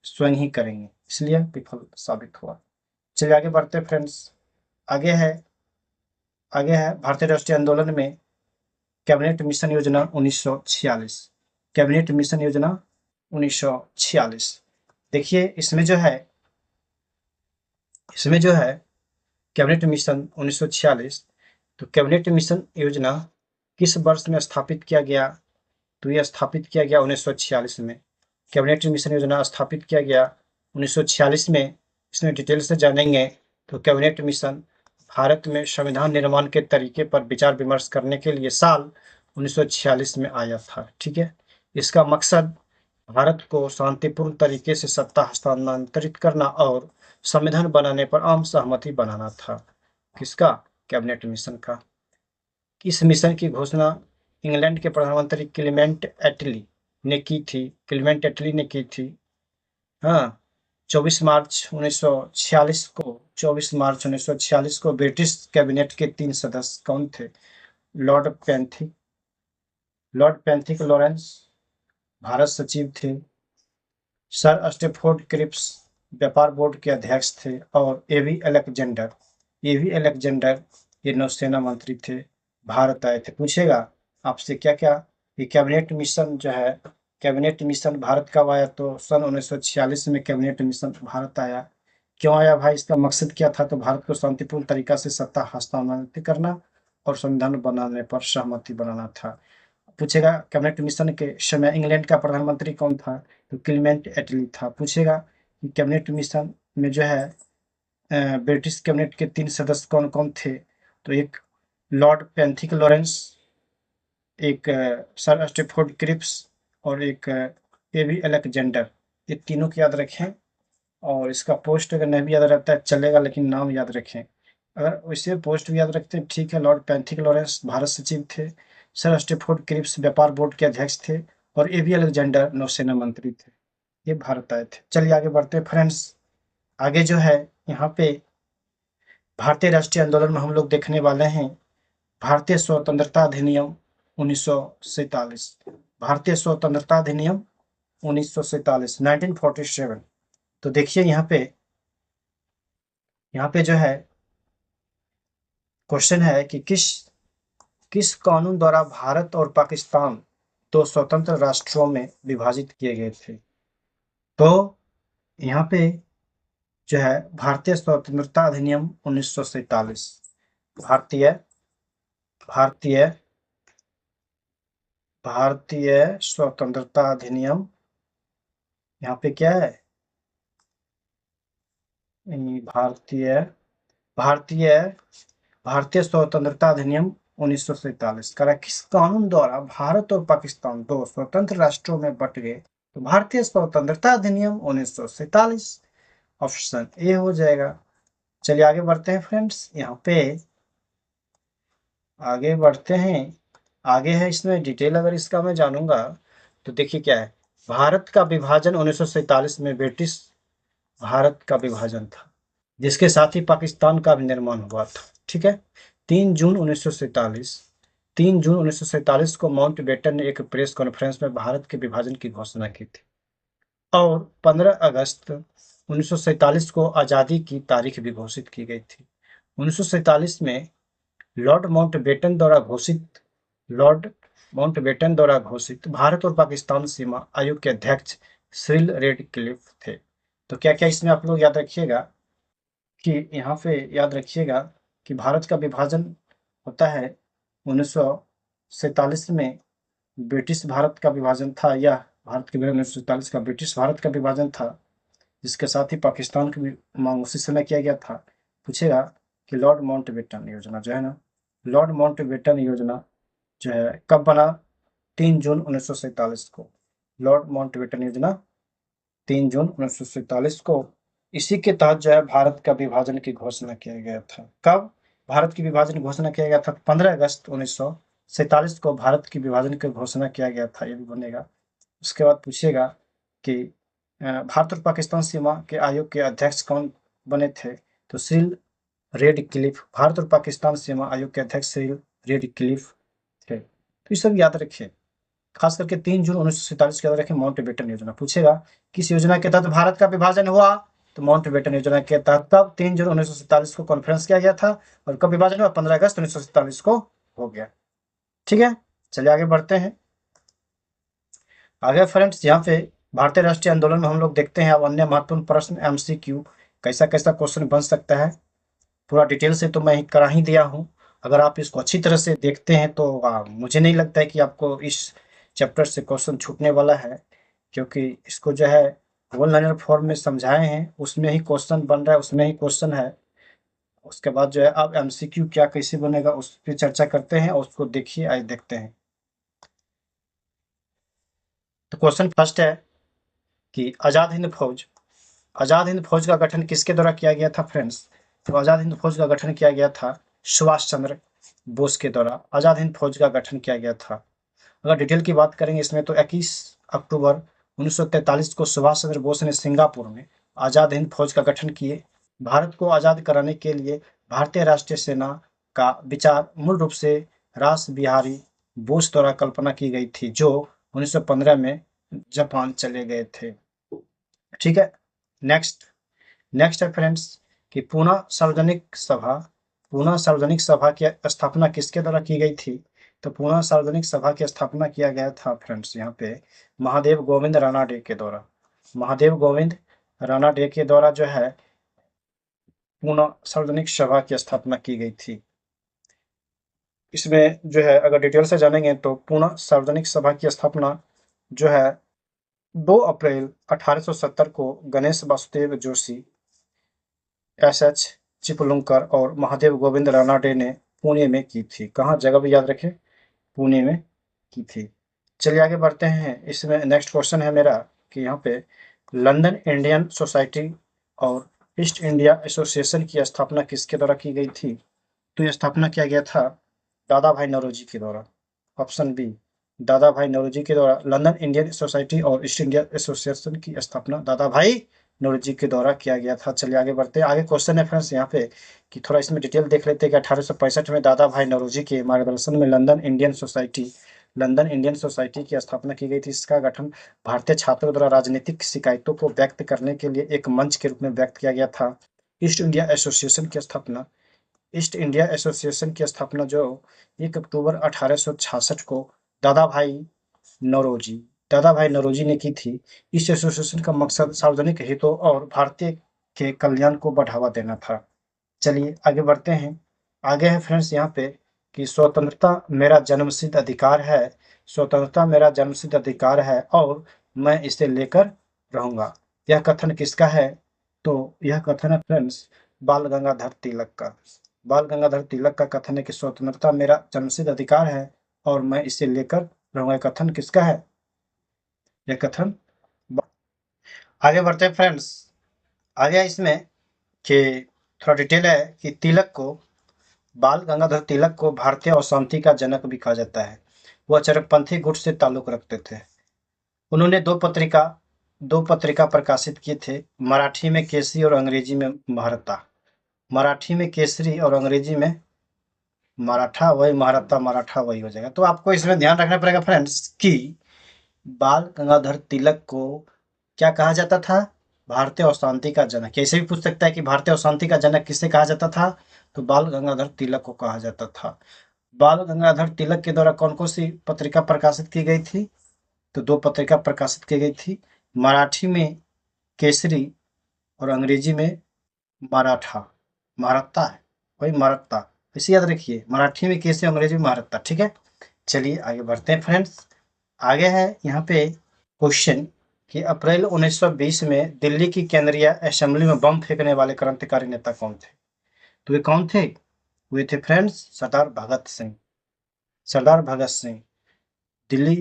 स्वयं ही करेंगे, इसलिए विफल साबित हुआ। चलिए आगे बढ़ते हैं फ्रेंड्स। आगे है भारतीय राष्ट्रीय आंदोलन में कैबिनेट मिशन योजना 1946। कैबिनेट मिशन योजना 1946 देखिए इसमें जो है कैबिनेट मिशन 1946, तो कैबिनेट मिशन योजना किस वर्ष में स्थापित किया गया, तो यह स्थापित किया गया 1946 में। कैबिनेट मिशन योजना स्थापित किया गया 1946 में इसमें डिटेल से जानेंगे। तो कैबिनेट मिशन भारत में संविधान निर्माण के तरीके पर विचार विमर्श करने के लिए साल 1946 में आया था। ठीक है, इसका मकसद भारत को शांतिपूर्ण तरीके से सत्ता हस्तांतरित करना और संविधान बनाने पर आम सहमति बनाना था। किसका? कैबिनेट मिशन का। इस मिशन की घोषणा इंग्लैंड के प्रधानमंत्री क्लेमेंट एटली ने की थी। क्लेमेंट एटली ने की थी। हाँ, 24 मार्च 1946 को ब्रिटिश कैबिनेट के 3 सदस्य कौन थे? लॉर्ड पेंथिक लॉरेंस भारत सचिव थे। सर स्टेफोर्ड क्रिप्स व्यापार बोर्ड के अध्यक्ष थे और एवी अलेक्जेंडर ये नौसेना मंत्री थे। भारत आए थे। पूछेगा आपसे क्या क्या ये कैबिनेट मिशन जो है, कैबिनेट मिशन भारत कब आया? तो सन 1946 में कैबिनेट मिशन भारत आया। क्यों आया भाई? इसका मकसद क्या था? तो भारत को शांतिपूर्ण तरीका से सत्ता हस्तांतरित करना और संविधान बनाने पर सहमति बनाना था। पूछेगा कैबिनेट मिशन के समय इंग्लैंड का प्रधानमंत्री कौन था? तो क्लेमेंट एटली था। पूछेगा कि कैबिनेट मिशन में जो है ब्रिटिश कैबिनेट के 3 सदस्य कौन कौन थे? तो एक लॉर्ड पेंथिक लॉरेंस, एक सर स्टेफोर्ड क्रिप्स और एक एवी अलेक्जेंडर। ये तीनों को याद रखें और इसका पोस्ट अगर नहीं भी याद रहता है चलेगा, लेकिन नाम याद रखें। अगर वैसे पोस्ट भी याद रखते हैं ठीक है। लॉर्ड पेंथिक लॉरेंस भारत सचिव थे। सर स्टेफोर्ड क्रिप्स व्यापार बोर्ड के अध्यक्ष थे और एवी अलेक्जेंडर नौसेना मंत्री थे। ये भारत आए थे। चलिए आगे बढ़ते हैं फ्रेंड्स। आगे जो है यहाँ पे भारतीय राष्ट्रीय आंदोलन में हम लोग देखने वाले हैं भारतीय स्वतंत्रता अधिनियम 1947। भारतीय स्वतंत्रता अधिनियम 1947 1947। तो देखिए यहाँ पे जो है क्वेश्चन है कि किस कानून द्वारा भारत और पाकिस्तान दो स्वतंत्र राष्ट्रों में विभाजित किए गए थे? तो यहाँ पे जो है भारतीय स्वतंत्रता अधिनियम 1947। भारतीय स्वतंत्रता अधिनियम यहाँ पे क्या है? भारतीय भारतीय स्वतंत्रता अधिनियम 1947 करा किस कानून द्वारा भारत और पाकिस्तान दो स्वतंत्र राष्ट्रों में बट गए? तो भारतीय स्वतंत्रता अधिनियम 1947 ऑप्शन ए हो जाएगा। चलिए आगे बढ़ते हैं फ्रेंड्स। यहाँ पे आगे बढ़ते हैं। आगे है इसमें डिटेल अगर इसका मैं जानूंगा तो देखिए क्या है। भारत का विभाजन 1947 में ब्रिटिश भारत का विभाजन था, जिसके साथ ही पाकिस्तान का भी निर्माण हुआ था। ठीक है। 3 जून 1947 को माउंटबेटन ने एक प्रेस कॉन्फ्रेंस में भारत के विभाजन की घोषणा की थी और 15 अगस्त 1947 को आज़ादी की तारीख भी घोषित की गई थी। 1947 में लॉर्ड माउंटबेटन द्वारा घोषित भारत और पाकिस्तान सीमा आयोग के अध्यक्ष सिरिल रेडक्लिफ थे। तो क्या क्या इसमें आप लोग याद रखिएगा कि यहाँ पे याद रखिएगा कि भारत का विभाजन होता है 1947 में ब्रिटिश भारत का विभाजन था, या भारत के 1947 का ब्रिटिश भारत का विभाजन था, जिसके साथ ही पाकिस्तान की भी मांग उसी समय किया गया था। पूछेगा कि लॉर्ड माउंटबेटन योजना जो है ना, लॉर्ड माउंटबेटन योजना जो है कब बना? 3 जून 1947 को। लॉर्ड माउंटबेटन योजना 3 जून 1947 को। इसी के तहत जो है भारत का विभाजन की घोषणा किया गया था। कब भारत की विभाजन की घोषणा किया गया था? 15 अगस्त 1947 को भारत की विभाजन की घोषणा किया गया था। ये भी बनेगा। उसके बाद पूछेगा कि भारत और पाकिस्तान सीमा के आयोग के अध्यक्ष कौन बने थे? तो सिरिल रेडक्लिफ। भारत और पाकिस्तान सीमा आयोग के अध्यक्ष सिरिल रेडक्लिफ थे। तो ये सब याद रखिए, खास करके 3 जून 1947 के याद रखें। माउंटबेटन योजना पूछेगा किस योजना के तहत भारत का विभाजन हुआ? तो माउंटबेटन योजना के तहत कब 3 जून 1947 को कॉन्फ्रेंस किया गया था और कब विभाजन हुआ? 15 अगस्त 1947 को हो गया। ठीक है। चलिए आगे बढ़ते हैं। आगे फ्रेंड्स यहाँ पे भारतीय राष्ट्रीय आंदोलन में हम लोग देखते हैं अब अन्य महत्वपूर्ण प्रश्न MCQ कैसा कैसा क्वेश्चन बन सकता है। पूरा डिटेल से तो मैं करा ही दिया हूँ। अगर आप इसको अच्छी तरह से देखते हैं तो मुझे नहीं लगता है कि आपको इस चैप्टर से क्वेश्चन छूटने वाला है, क्योंकि इसको जो है वन लाइनर फॉर्म में समझाए हैं, उसमें ही क्वेश्चन बन रहा है, उसमें ही क्वेश्चन है। उसके बाद जो है अब एमसीक्यू क्या कैसे बनेगा उस पर चर्चा करते हैं और उसको देखिए, आइए देखते हैं। तो क्वेश्चन फर्स्ट है कि आजाद हिंद फौज का गठन किसके द्वारा किया गया था फ्रेंड्स? तो आजाद हिंद फौज का गठन किया गया था सुभाष चंद्र बोस के द्वारा। आजाद हिंद फौज का गठन किया गया था। अगर डिटेल की बात करेंगे इसमें तो 21 अक्टूबर 1943 को सुभाष चंद्र बोस ने सिंगापुर में आजाद हिंद फौज का गठन किए। भारत को आजाद कराने के लिए भारतीय राष्ट्रीय सेना का विचार मूल रूप से रास बिहारी बोस द्वारा कल्पना की गई थी, जो 1915 में जापान चले गए थे। ठीक है। नेक्स्ट नेक्स्ट है फ्रेंड्स कि पूना सार्वजनिक सभा की स्थापना किसके द्वारा की गई थी? तो पूना सार्वजनिक सभा की स्थापना किया गया था फ्रेंड्स यहाँ पे महादेव गोविंद रानाडे के द्वारा। महादेव गोविंद रानाडे के द्वारा जो है पूना सार्वजनिक सभा की स्थापना की गई थी। इसमें जो है अगर डिटेल से जानेंगे तो पूना सार्वजनिक सभा की स्थापना जो है 2 अप्रैल 1870 को गणेश वासुदेव जोशी, एस.एच. चिपलुंकर और महादेव गोविंद रानाडे ने पुणे में की थी। कहाँ? जगह भी याद रखें, पुणे में की थी। चलिए आगे बढ़ते हैं। इसमें नेक्स्ट क्वेश्चन है मेरा कि यहाँ पे लंदन इंडियन सोसाइटी और ईस्ट इंडिया एसोसिएशन की स्थापना किसके द्वारा की गई थी? तो यह स्थापना किया गया था दादा भाई नौरोजी के द्वारा। ऑप्शन बी, दादा भाई नौरोजी के द्वारा लंदन इंडियन सोसाइटी और ईस्ट इंडिया एसोसिएशन की स्थापना दादा भाई नौरोजी के द्वारा किया गया था। चलिए आगे बढ़ते हैं। आगे क्वेश्चन है फ्रेंड्स यहाँ पे कि थोड़ा इसमें डिटेल देख लेते हैं कि 1865 में दादा भाई नौरोजी के मार्गदर्शन में लंदन इंडियन सोसाइटी की स्थापना की गई थी। इसका गठन भारतीय छात्रों द्वारा राजनीतिक शिकायतों को व्यक्त करने के लिए एक मंच के रूप में व्यक्त किया गया था। ईस्ट इंडिया एसोसिएशन की स्थापना जो 1 अक्टूबर 1866 को दादा भाई नौरोजी ने की थी। इस एसोसिएशन का मकसद सार्वजनिक हितों और भारतीय के कल्याण को बढ़ावा देना था। चलिए आगे बढ़ते हैं। आगे है फ्रेंड्स यहाँ पे कि स्वतंत्रता मेरा जन्मसिद्ध अधिकार है और मैं इसे लेकर रहूंगा। यह कथन किसका है? तो यह कथन है फ्रेंड्स बाल गंगाधर तिलक का कथन है कि स्वतंत्रता मेरा जन्मसिद्ध अधिकार है और मैं इसे लेकर रहूंगा। कथन किसका है? यह कथन। आगे बढ़ते हैं फ्रेंड्स। आगे इसमें कि थोड़ा डिटेल है कि बाल गंगाधर तिलक को भारतीय अशांति का जनक भी कहा जाता है। वह चरमपंथी गुट से ताल्लुक रखते थे। उन्होंने दो पत्रिका प्रकाशित किए थे, मराठी में केसरी और अंग्रेजी में महारता। मराठी में केसरी और अंग्रेजी में मराठा, वही मराठा वही हो जाएगा। तो आपको इसमें ध्यान रखना पड़ेगा फ्रेंड्स कि बाल गंगाधर तिलक को क्या कहा जाता था? भारतीय अशांति का जनक। ऐसे भी पूछ सकता है कि भारतीय अशांति का जनक किसे कहा जाता था? तो बाल गंगाधर तिलक को कहा जाता था। बाल गंगाधर तिलक के द्वारा कौन कौन सी पत्रिका प्रकाशित की गई थी? तो 2 पत्रिका प्रकाशित की गई थी, मराठी में केसरी और अंग्रेजी में मराठा। महारत्ता है, वही मराठा। इसे याद रखिए, मराठी में केसरी, अंग्रेजी में महारत्ता। ठीक है। चलिए आगे बढ़ते हैं फ्रेंड्स। आगे है यहाँ पे क्वेश्चन कि अप्रैल 1920 में दिल्ली की केंद्रीय असेंबली में बम फेंकने वाले क्रांतिकारी नेता कौन थे? तो वे कौन थे? वे थे फ्रेंड्स सरदार भगत सिंह। दिल्ली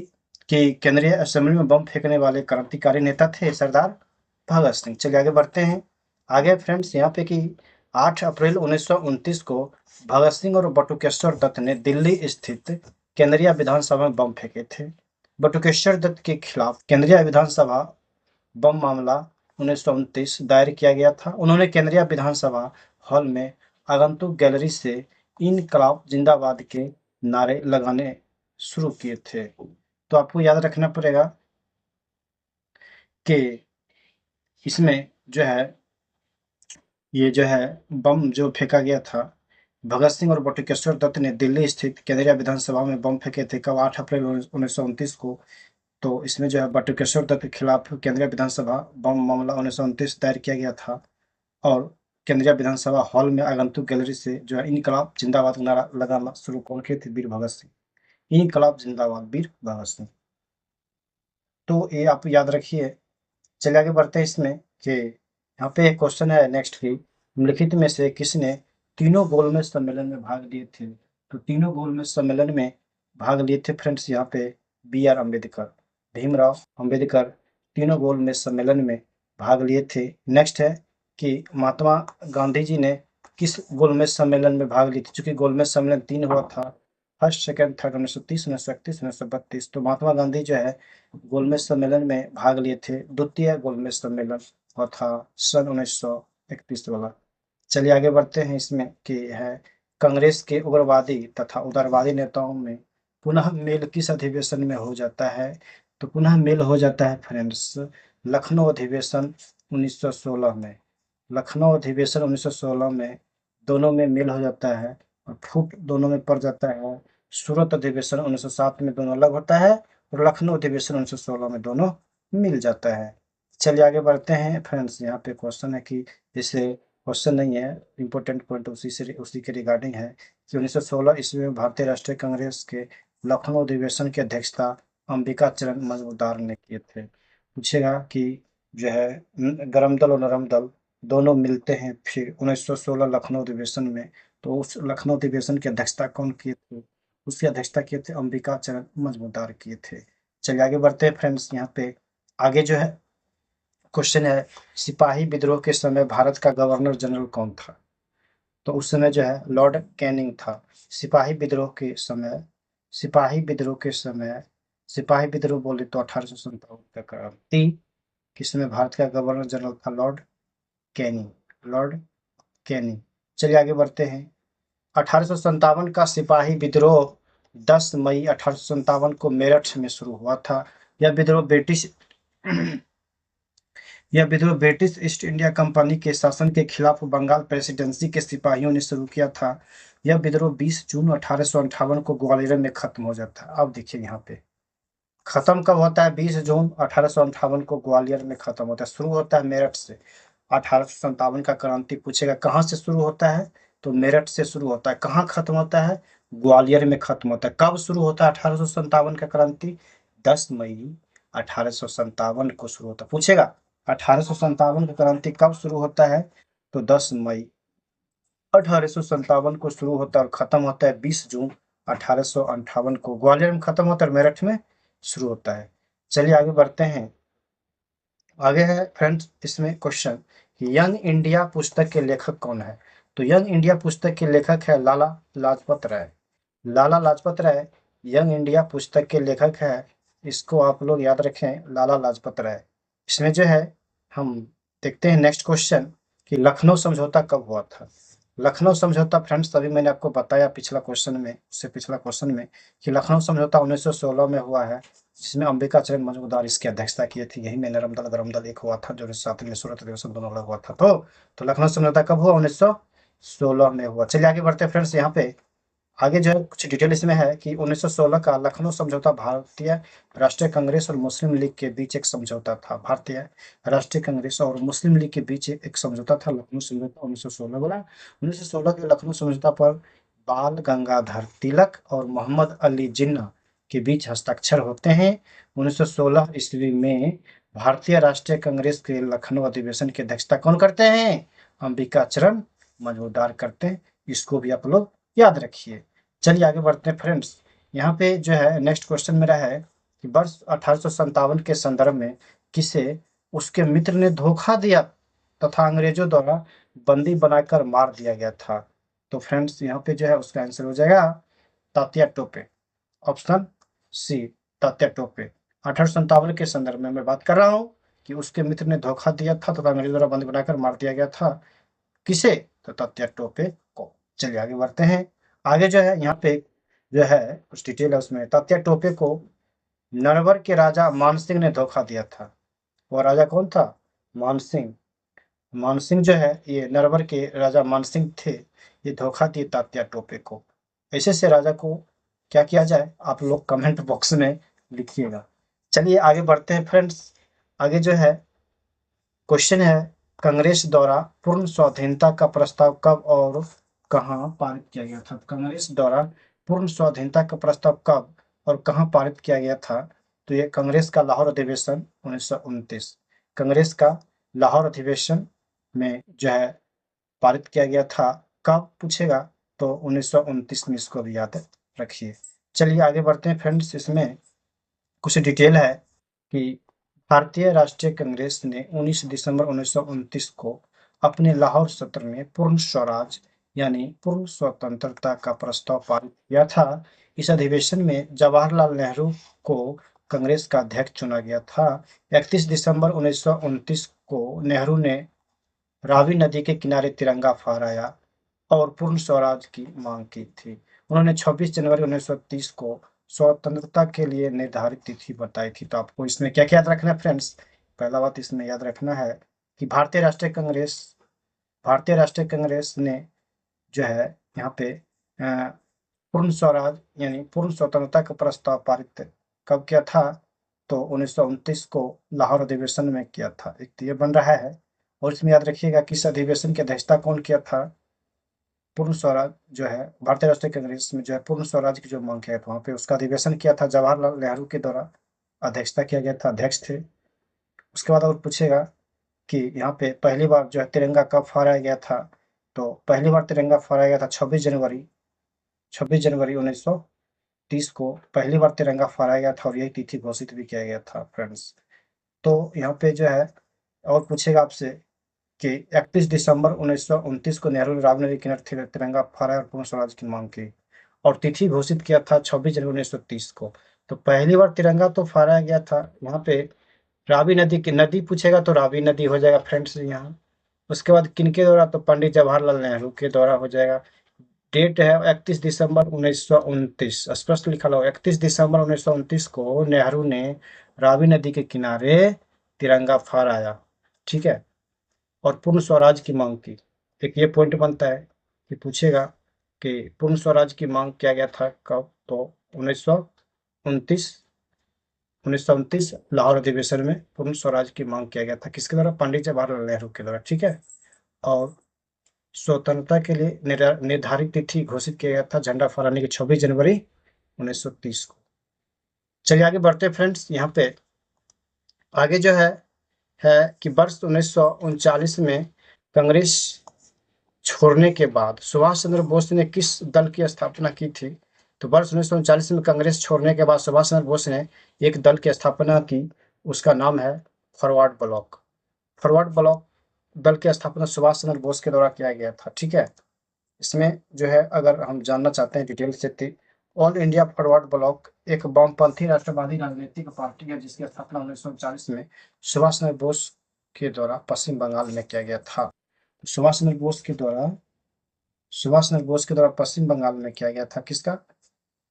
की केंद्रीय असेंबली में बम फेंकने वाले क्रांतिकारी नेता थे सरदार भगत सिंह। चलिए आगे बढ़ते हैं। आगे फ्रेंड्स यहाँ पे कि 8 अप्रैल 1929 को भगत सिंह और बटुकेश्वर दत्त ने दिल्ली स्थित केंद्रीय विधानसभा में बम फेंके थे। बटुकेश्वर दत्त के खिलाफ केंद्रीय विधानसभा बम मामला 1929 दायर किया गया था। उन्होंने केंद्रीय विधानसभा हॉल में आगंतुक गैलरी से इनकलाब जिंदाबाद के नारे लगाने शुरू किए थे। तो आपको याद रखना पड़ेगा कि इसमें जो है ये जो है बम जो फेंका गया था, भगत सिंह और बटुकेश्वर दत्त ने दिल्ली स्थित केंद्रीय विधानसभा में बम फेंके थे। कब? 8 अप्रैल 1929 को। तो इसमें जो है बटुकेश्वर दत्त के खिलाफ केंद्रीय विधानसभा बम मामला 1929 दायर किया गया था और केंद्रीय विधानसभा हॉल में आगंतुक गैलरी से जो है इनकलाब जिंदाबाद नारा लगाना शुरू कौन किए थे? वीर भगत सिंह। इनकलाब जिंदाबाद, वीर भगत सिंह। तो ये आप याद रखिए। चलिए आगे बढ़ते हैं इसमें कि यहाँ पे एक क्वेश्चन है नेक्स्ट की, निम्नलिखित में से किसने तीनों गोलमेज सम्मेलन में भाग लिए थे? तो तीनों गोलमेज सम्मेलन में भाग लिए थे फ्रेंड्स यहाँ पे बी आर अम्बेडकर, भीमराव अम्बेडकर तीनों गोलमेज सम्मेलन में भाग लिए थे। नेक्स्ट है कि महात्मा गांधी जी ने किस गोलमेज सम्मेलन में भाग ली थी? चूंकि गोलमेज सम्मेलन 3 हुआ था, फर्स्ट, सेकंड, थर्ड, 1930, 1931, 1932। तो महात्मा गांधी जो है गोलमेज सम्मेलन में भाग लिए थे। द्वितीय गोलमेज सम्मेलन हुआ था सन 1931 वाला। चलिए आगे बढ़ते हैं इसमें कि है कांग्रेस के उग्रवादी तथा उदारवादी नेताओं में पुनः मेल किस अधिवेशन में हो जाता है? तो पुनः मेल हो जाता है फ्रेंड्स लखनऊ अधिवेशन 1916 में। लखनऊ अधिवेशन 1916 में दोनों में मेल हो जाता है और फूट दोनों में पड़ जाता है। सूरत अधिवेशन 1907 में दोनों अलग होता है और लखनऊ अधिवेशन 1916 में दोनों मिल जाता है। चलिए आगे बढ़ते हैं फ्रेंड्स। यहाँ पे क्वेश्चन है कि जैसे क्वेश्चन नहीं है, इंपॉर्टेंट पॉइंट उसी के रिगार्डिंग है कि 1916 ईस्वी में भारतीय राष्ट्रीय कांग्रेस के लखनऊ अधिवेशन की अध्यक्षता अंबिका चरण मजूमदार ने किए थे। पूछेगा कि जो है गरम दल और नरम दल दोनों मिलते हैं फिर 1916 लखनऊ अधिवेशन में, तो उस लखनऊ अधिवेशन की अध्यक्षता कौन किए थे? उसकी अध्यक्षता किए थे अंबिका चरण मजूमदार किए थे। चलिए आगे बढ़ते हैं फ्रेंड्स। यहाँ पे आगे जो है क्वेश्चन है सिपाही विद्रोह के समय भारत का गवर्नर जनरल कौन था? तो उस समय जो है लॉर्ड कैनिंग था। सिपाही विद्रोह के समय सिपाही विद्रोह के समय सिपाही विद्रोह बोले तो 1857 का क्रांति किसमें भारत का गवर्नर जनरल था? Lord Canning, Lord Canning. चलिए आगे बढ़ते हैं। 1857 का सिपाही विद्रोह 10 मई 1857 को मेरठ में शुरू हुआ था। यह विद्रोह ब्रिटिश ईस्ट इंडिया कंपनी के शासन के खिलाफ बंगाल प्रेसिडेंसी के सिपाहियों ने शुरू किया था। यह विद्रोह 20 जून 1858 को ग्वालियर में खत्म हो जाता है। अब देखिए यहाँ पे खत्म कब होता है? 20 जून 1858 को ग्वालियर में खत्म होता है। शुरू होता है मेरठ से। 1857 का क्रांति पूछेगा कहाँ से शुरू होता है? तो मेरठ से शुरू होता है। कहाँ खत्म होता है? ग्वालियर में खत्म होता है। कब शुरू होता है 1857 का क्रांति? 10 मई 1857 को शुरू होता है। पूछेगा 1857 का क्रांति कब शुरू होता है? तो 10 मई 1857 को शुरू होता है और खत्म होता है 20 जून 1858 को। ग्वालियर में खत्म होता है और मेरठ में शुरू होता है। चलिए आगे बढ़ते हैं। आगे है फ्रेंड्स इसमें क्वेश्चन कि यंग इंडिया पुस्तक के लेखक कौन है? तो यंग इंडिया पुस्तक के लेखक है लाला लाजपत राय। लाला लाजपत राय यंग इंडिया पुस्तक के लेखक है। इसको आप लोग याद रखें, लाला लाजपत राय। इसमें जो है हम देखते हैं नेक्स्ट क्वेश्चन कि लखनऊ समझौता कब हुआ था? लखनऊ समझौता फ्रेंड्स अभी मैंने आपको बताया पिछला क्वेश्चन में, उससे पिछला क्वेश्चन में कि लखनऊ समझौता 1916 में हुआ है, जिसमें अंबिका चरण मजूमदार इसकी अध्यक्षता की थी। यही में नरम दल गरम दल एक हुआ था जो 1907 में सूरत अधिवेशन दोनों अलग हुआ था। तो लखनऊ समझौता कब हुआ? 1916 में हुआ। चलिए आगे बढ़ते हैं फ्रेंड्स। यहाँ पे आगे जो है कुछ डिटेल इसमें है कि 1916 का लखनऊ समझौता भारतीय राष्ट्रीय कांग्रेस और मुस्लिम लीग के बीच एक समझौता था। भारतीय राष्ट्रीय कांग्रेस और मुस्लिम लीग के बीच एक समझौता था, लखनऊ समझौता 1916 वाला। 1916 के लखनऊ समझौता पर बाल गंगाधर तिलक और मोहम्मद अली जिन्ना के बीच हस्ताक्षर होते हैं। 1916 ईस्वी में भारतीय राष्ट्रीय कांग्रेस के लखनऊ अधिवेशन की अध्यक्षता कौन करते हैं? अंबिका चरण मजूमदार करते हैं। इसको भी आप लोग याद रखिए। चलिए आगे बढ़ते हैं फ्रेंड्स। यहाँ पे जो है नेक्स्ट क्वेश्चन मेरा है कि वर्ष 1857 के संदर्भ में किसे उसके मित्र ने धोखा दिया तथा अंग्रेजों द्वारा बंदी बनाकर मार दिया गया था? तो फ्रेंड्स यहाँ पे जो है उसका आंसर हो जाएगा तात्या टोपे, ऑप्शन सी तात्या टोपे। 1857 के संदर्भ में मैं बात कर रहा हूँ कि उसके मित्र ने धोखा दिया था तथा अंग्रेजों द्वारा बंदी बनाकर मार दिया गया था। किसे? तो तात्या टोपे को। चलिए आगे बढ़ते हैं। आगे जो है यहाँ पे जो है कुछ डिटेल है उसमें। तात्या टोपे को नरवर के राजा मानसिंह ने धोखा दिया था। वह राजा कौन था? मानसिंह। मानसिंह जो है ये नरवर के राजा मानसिंह थे, ये धोखा दिए तात्या टोपे को। ऐसे से राजा को क्या किया जाए आप लोग कमेंट बॉक्स में लिखिएगा। चलिए आगे बढ़ते हैं फ्रेंड्स। आगे जो है क्वेश्चन है कांग्रेस द्वारा पूर्ण स्वाधीनता का प्रस्ताव कब और कहां पारित किया गया था? कांग्रेस द्वारा पूर्ण स्वाधीनता का प्रस्ताव कब और कहां पारित किया गया था? तो ये कांग्रेस का लाहौर अधिवेशन 1929। कांग्रेस का लाहौर अधिवेशन में जो है पारित किया गया था। कब पूछेगा तो 1929 में, इसको भी याद रखिए। चलिए आगे बढ़ते हैं फ्रेंड्स। इसमें कुछ डिटेल है कि भारतीय राष्ट्रीय कांग्रेस ने 19 दिसंबर 1929 को अपने लाहौर सत्र में पूर्ण स्वराज यानी पूर्ण स्वतंत्रता का प्रस्ताव पारित किया था। इस अधिवेशन में जवाहरलाल नेहरू को कांग्रेस का अध्यक्ष चुना गया था। 31 दिसंबर 1929 को नेहरू ने रावी नदी के किनारे तिरंगा फहराया और पूर्ण स्वराज की मांग की थी। उन्होंने 26 जनवरी 1930 को स्वतंत्रता के लिए निर्धारित तिथि बताई थी। तो आपको इसमें क्या-क्या याद रखना है फ्रेंड्स? पहला बात इसमें याद रखना है कि भारतीय राष्ट्रीय कांग्रेस ने जो है यहाँ पे पूर्ण स्वराज यानी पूर्ण स्वतंत्रता का प्रस्ताव पारित कब किया था? तो 1929 को लाहौर अधिवेशन में किया था। एक तो ये बन रहा है, और इसमें याद रखिएगा कि इस अधिवेशन की अध्यक्षता कौन किया था? पूर्ण स्वराज जो है भारतीय राष्ट्रीय कांग्रेस में जो है पूर्ण स्वराज की जो मांग किया था, वहाँ पे उसका अधिवेशन किया था जवाहरलाल नेहरू के द्वारा, अध्यक्षता किया गया था, अध्यक्ष थे। उसके बाद और पूछेगा कि यहाँ पे पहली बार जो है तिरंगा कब फहराया गया था? तो पहली बार तिरंगा फहराया गया था 26 जनवरी 1930 को पहली बार तिरंगा फहराया गया था, और यही तिथि घोषित भी किया गया था फ्रेंड्स। तो यहाँ पे जो है और पूछेगा आपसे कि 31 दिसंबर 1929 को नेहरू ने रावी नदी किनारे तिरंगा फहराया और पूर्ण स्वराज की मांग की, और तिथि घोषित किया था 26 जनवरी 1930 को। तो पहली बार तिरंगा तो फहराया गया था यहाँ पे रावी नदी की, नदी पूछेगा तो रावी नदी हो जाएगा फ्रेंड्स यहाँ। उसके बाद किनके द्वारा? तो पंडित जवाहरलाल नेहरू के द्वारा हो जाएगा। डेट है 31 दिसंबर 1929, स्पष्ट लिखा लो 31 दिसंबर 1929 को नेहरू ने रावी नदी के किनारे तिरंगा फहराया, ठीक है, और पूर्ण स्वराज की मांग की। एक ये पॉइंट बनता है कि पूछेगा कि पूर्ण स्वराज की मांग किया गया था कब? तो 1929 1929 लाहौर अधिवेशन में पूर्ण स्वराज की मांग किया गया था। किसके द्वारा? पंडित जवाहरलाल नेहरू के द्वारा, ठीक है। और स्वतंत्रता के लिए निर्धारित तिथि घोषित किया गया था झंडा फहराने की 26 जनवरी 1930 को। चलिए आगे बढ़ते हैं फ्रेंड्स। यहाँ पे आगे जो है कि वर्ष 1939 में कांग्रेस छोड़ने के बाद सुभाष चंद्र बोस ने किस दल की स्थापना की थी? तो वर्ष 1939 में कांग्रेस छोड़ने के बाद सुभाष चंद्र बोस ने एक दल की स्थापना की, उसका नाम है फॉरवर्ड ब्लॉक। फॉरवर्ड ब्लॉक दल की स्थापना सुभाष चंद्र बोस के द्वारा किया गया था, ठीक है। इसमें जो है अगर हम जानना चाहते हैं डिटेल से, ऑल इंडिया फॉरवर्ड ब्लॉक एक वामपंथी राष्ट्रवादी राजनीतिक पार्टी है जिसकी स्थापना 1939 में सुभाष चंद्र बोस के द्वारा पश्चिम बंगाल में किया गया था। सुभाष चंद्र बोस के द्वारा पश्चिम बंगाल में किया गया था।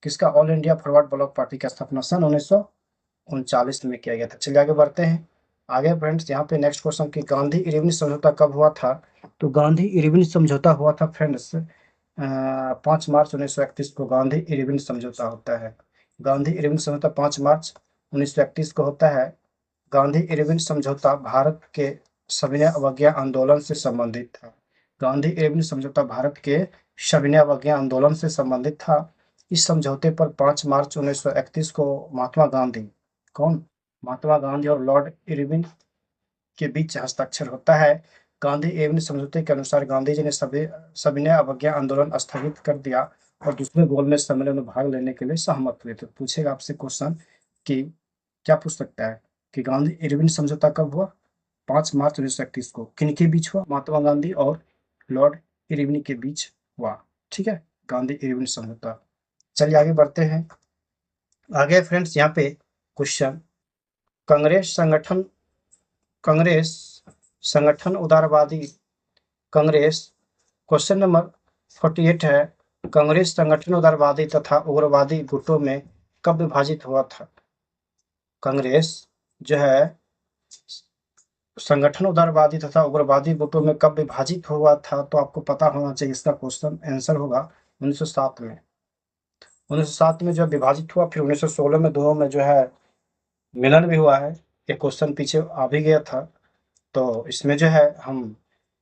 किसका all India forward block party की स्थापना सन 1939 में किया गया था। चलिए आगे बढ़ते हैं। आगे फ्रेंड्स यहाँ पे नेक्स्ट क्वेश्चन कि गांधी इरविन समझौता कब हुआ था? तो गांधी इरविन समझौता हुआ था फ्रेंड्स 5 मार्च 1931 को गांधी इरविन समझौता होता है। गांधी इरविन समझौता 5 मार्च 1931 को होता है। गांधी इरविन समझौता भारत के सविनय अवज्ञा आंदोलन से संबंधित था। गांधी इरविन समझौता भारत के सविनय अवज्ञा आंदोलन से संबंधित था। इस समझौते पर 5 मार्च 1931 को महात्मा गांधी और लॉर्ड इरविन के बीच हस्ताक्षर होता है। गांधी इरविन समझौते के अनुसार गांधी जी ने सविनय अवज्ञा आंदोलन स्थगित कर दिया और दूसरे गोलमेज सम्मेलन में भाग लेने के लिए सहमत हुए। तो पूछेगा आपसे क्वेश्चन कि क्या पूछ सकता है कि गांधी इरविन समझौता कब हुआ? 5 मार्च 1931 को। किनके बीच हुआ? महात्मा गांधी और लॉर्ड इरविन के बीच हुआ, ठीक है, गांधी इरविन समझौता। चलिए आगे बढ़ते हैं। आगे फ्रेंड्स यहाँ पे क्वेश्चन कांग्रेस संगठन उदारवादी कांग्रेस क्वेश्चन नंबर 48 है। कांग्रेस संगठन उदारवादी तथा उग्रवादी गुटों में कब विभाजित हुआ था? कांग्रेस जो है संगठन उदारवादी तथा उग्रवादी गुटों में कब विभाजित हुआ था? तो आपको पता होना चाहिए। इसका क्वेश्चन आंसर होगा 1907 में। 1907 में जब विभाजित हुआ, फिर 1916 में दोनों में जो है मिलन भी हुआ है। एक क्वेश्चन पीछे आ भी गया था। तो इसमें जो है हम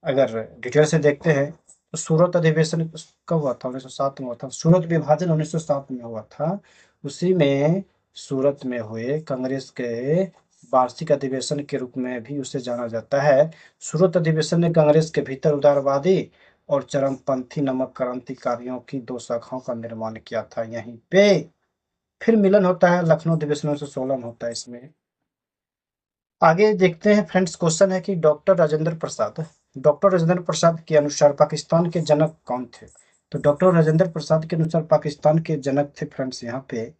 अगर डिटेल से देखते हैं तो सूरत अधिवेशन कब हुआ था? 1907 में हुआ था। सूरत विभाजन 1907 में हुआ था। उसी में सूरत में हुए कांग्रेस के वार्षिक अधिवेशन के रूप में भी उसे जाना जाता है। सूरत अधिवेशन ने कांग्रेस के भीतर उदारवादी और चरमपंथी नमक क्रांतिकारियों की दो शाखाओं का निर्माण किया था। यहीं पे फिर मिलन होता है, लखनऊ अधिवेशन 1916 में होता है। इसमें आगे देखते हैं फ्रेंड्स, क्वेश्चन है कि डॉक्टर राजेंद्र प्रसाद के अनुसार पाकिस्तान के जनक कौन थे? तो डॉक्टर राजेंद्र प्रसाद के अनुसार पाकिस्तान के जनक थे फ्रेंड्स यहाँ पे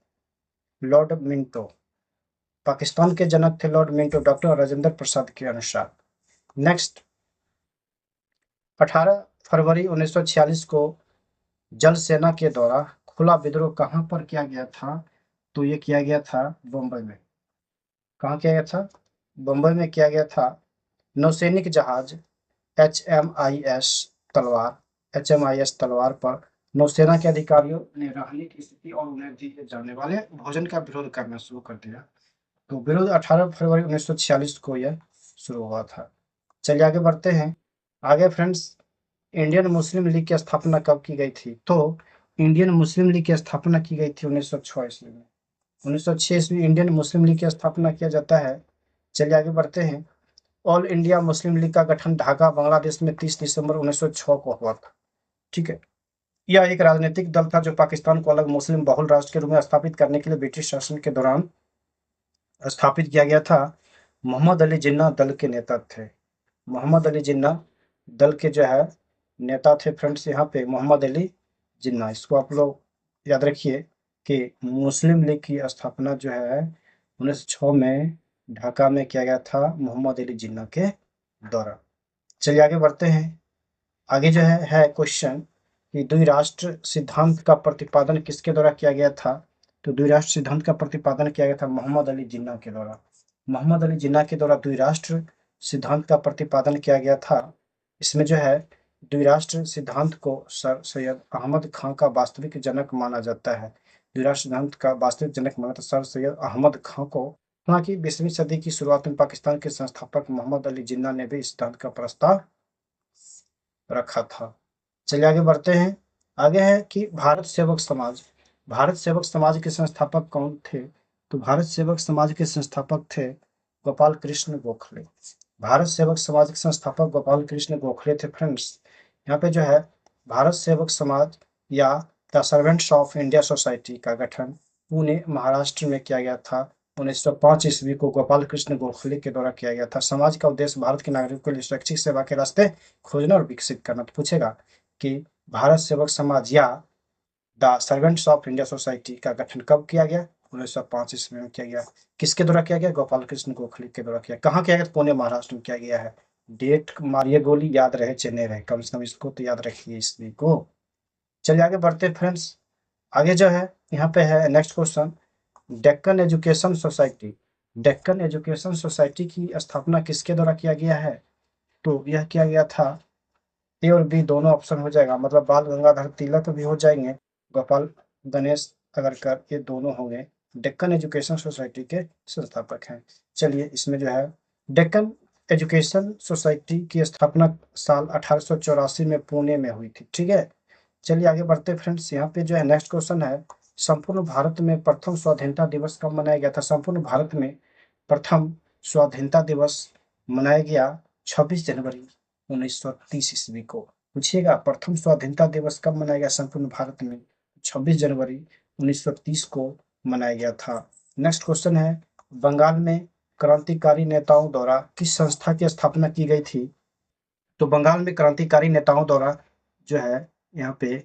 लॉर्ड मिंटो। पाकिस्तान के जनक थे Lord Minto, doctor Rajendra Prasad के अनुसार। नेक्स्ट, 18 फरवरी 1946 को जल सेना के द्वारा खुला विद्रोह कहाँ पर किया गया था? तो ये किया गया था बम्बई में। कहाँ किया गया था? बम्बई में किया गया था। नौसैनिक जहाज एचएमआईएस तलवार पर नौसेना के अधिकारियों ने रहने की स्थिति और उन्हें दिए जाने वाले भोजन का विरोध करना शुरू कर दिया। तो विरोध 18 फरवरी 1946 को यह शुरू हुआ था। चलिए आगे बढ़ते हैं। आगे फ्रेंड्स, इंडियन मुस्लिम लीग की स्थापना कब की गई थी? तो इंडियन मुस्लिम लीग की स्थापना की गई थी 1906 ईस्वी में। 1906 ईस्वी इंडियन मुस्लिम लीग की स्थापना किया जाता है। चलिए आगे बढ़ते हैं। ऑल इंडिया मुस्लिम लीग का गठन ढाका बांग्लादेश में 30 दिसंबर 1906 को हुआ था। ठीक है, यह एक राजनीतिक दल था जो पाकिस्तान को अलग मुस्लिम बहुल राष्ट्र के रूप में स्थापित करने के लिए ब्रिटिश शासन के दौरान स्थापित किया गया था। मोहम्मद अली जिन्ना दल के नेता थे। मोहम्मद अली जिन्ना दल के जो है नेता थे फ्रेंड्स यहाँ पे मोहम्मद अली जिन्ना। इसको आप लोग याद रखिए कि मुस्लिम लीग की स्थापना जो है 1906 में ढाका में किया गया था मोहम्मद अली जिन्ना के द्वारा। चलिए आगे बढ़ते हैं। आगे जो है क्वेश्चन कि द्विराष्ट्र सिद्धांत का प्रतिपादन किसके द्वारा किया गया था? तो द्विराष्ट्र सिद्धांत का प्रतिपादन किया गया था मोहम्मद अली जिन्ना के द्वारा। मोहम्मद अली जिन्ना के द्वारा द्विराष्ट्र सिद्धांत का प्रतिपादन किया गया था। इसमें जो है द्विराष्ट्र सिद्धांत को सर सैयद अहमद खां का वास्तविक जनक माना जाता है। द्विराष्ट्र सिद्धांत का वास्तविक जनक माना था सर सैयद अहमद खां को। हालांकि 20वीं सदी की शुरुआत में पाकिस्तान के संस्थापक मोहम्मद अली जिन्ना ने भी इस सिद्धांत का प्रस्ताव रखा था। चलिए आगे बढ़ते हैं। आगे है कि भारत सेवक समाज। भारत सेवक समाज के संस्थापक कौन थे? तो भारत सेवक समाज के संस्थापक थे गोपाल कृष्ण गोखले। भारत सेवक समाज के संस्थापक गोपाल कृष्ण गोखले थे फ्रेंड्स। यहाँ पे जो है भारत सेवक समाज या the servants of India society का गठन पुणे महाराष्ट्र में किया गया था 1905 ईस्वी को गोपाल कृष्ण गोखले के द्वारा किया गया था। समाज का उद्देश्य भारत के नागरिकों के लिए स्वैच्छिक सेवा के रास्ते खोजना और विकसित करना। तो पूछेगा कि भारत सेवक समाज या the servants of India society का गठन कब किया गया? 1905 ईस्वी में किया गया। किसके द्वारा किया गया? गोपाल कृष्ण गोखले के द्वारा किया। कहाँ किया गया? पुणे महाराष्ट्र में किया गया है। डेट मारिए गोली, याद रहे चेन्नई रहे, कम से कम इसको तो याद रखिए ईस्वी को। चलिए आगे बढ़ते फ्रेंड्स। आगे जो है यहाँ पे है next question, Deccan education society. Deccan education society की स्थापना किसके द्वारा किया गया है? तो यह किया गया था, ए और बी दोनों ऑप्शन हो जाएगा, मतलब बाल गंगाधर तिलक भी हो जाएंगे, गोपाल गणेश अगरकर, ये दोनों होंगे। डेक्कन एजुकेशन सोसाइटी के संस्थापक हैं। चलिए इसमें जो है डेक्कन एजुकेशन सोसाइटी की स्थापना साल 1884 में पुणे में हुई थी। ठीक है, चलिए आगे बढ़ते फ्रेंड्स। यहाँ पे जो है नेक्स्ट क्वेश्चन है, संपूर्ण भारत में प्रथम स्वाधीनता दिवस कब मनाया गया था? संपूर्ण भारत में प्रथम स्वाधीनता दिवस मनाया गया 26 जनवरी 1930 ईस्वी को। पूछिएगा प्रथम स्वाधीनता दिवस कब मनाया गया संपूर्ण भारत में? 26 जनवरी 1930 को मनाया गया था। नेक्स्ट क्वेश्चन है, बंगाल में क्रांतिकारी नेताओं द्वारा किस संस्था की स्थापना की गई थी? तो बंगाल में क्रांतिकारी नेताओं द्वारा जो है यहाँ पे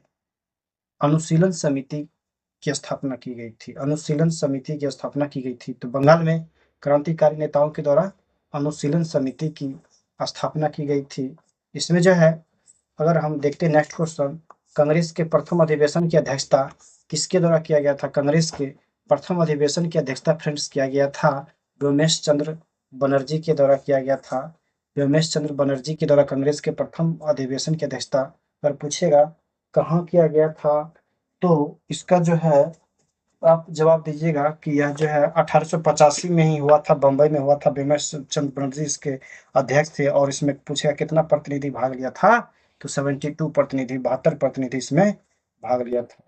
अनुशीलन समिति की स्थापना की गई थी। अनुशीलन समिति की स्थापना की गई थी। तो बंगाल में क्रांतिकारी नेताओं के द्वारा अनुशीलन समिति की स्थापना की गई थी। इसमें जो है अगर हम देखते हैं नेक्स्ट क्वेश्चन, कांग्रेस के प्रथम अधिवेशन की अध्यक्षता किसके द्वारा किया गया था? कांग्रेस के प्रथम अधिवेशन की अध्यक्षता फ्रेंड्स किया गया था व्योमेश चंद्र बनर्जी के द्वारा किया गया था। व्योमेश चंद्र बनर्जी के द्वारा कांग्रेस के प्रथम अधिवेशन की अध्यक्षता पर पूछेगा कहाँ किया गया था? तो इसका जो है आप जवाब दीजिएगा कि यह जो है 1885 में ही हुआ था, बंबई में हुआ था। व्योमेश चंद्र बनर्जी इसके अध्यक्ष थे और इसमें पूछेगा कितना प्रतिनिधि भाग लिया था? तो 72 प्रतिनिधि, 72 प्रतिनिधि इसमें भाग लिया था।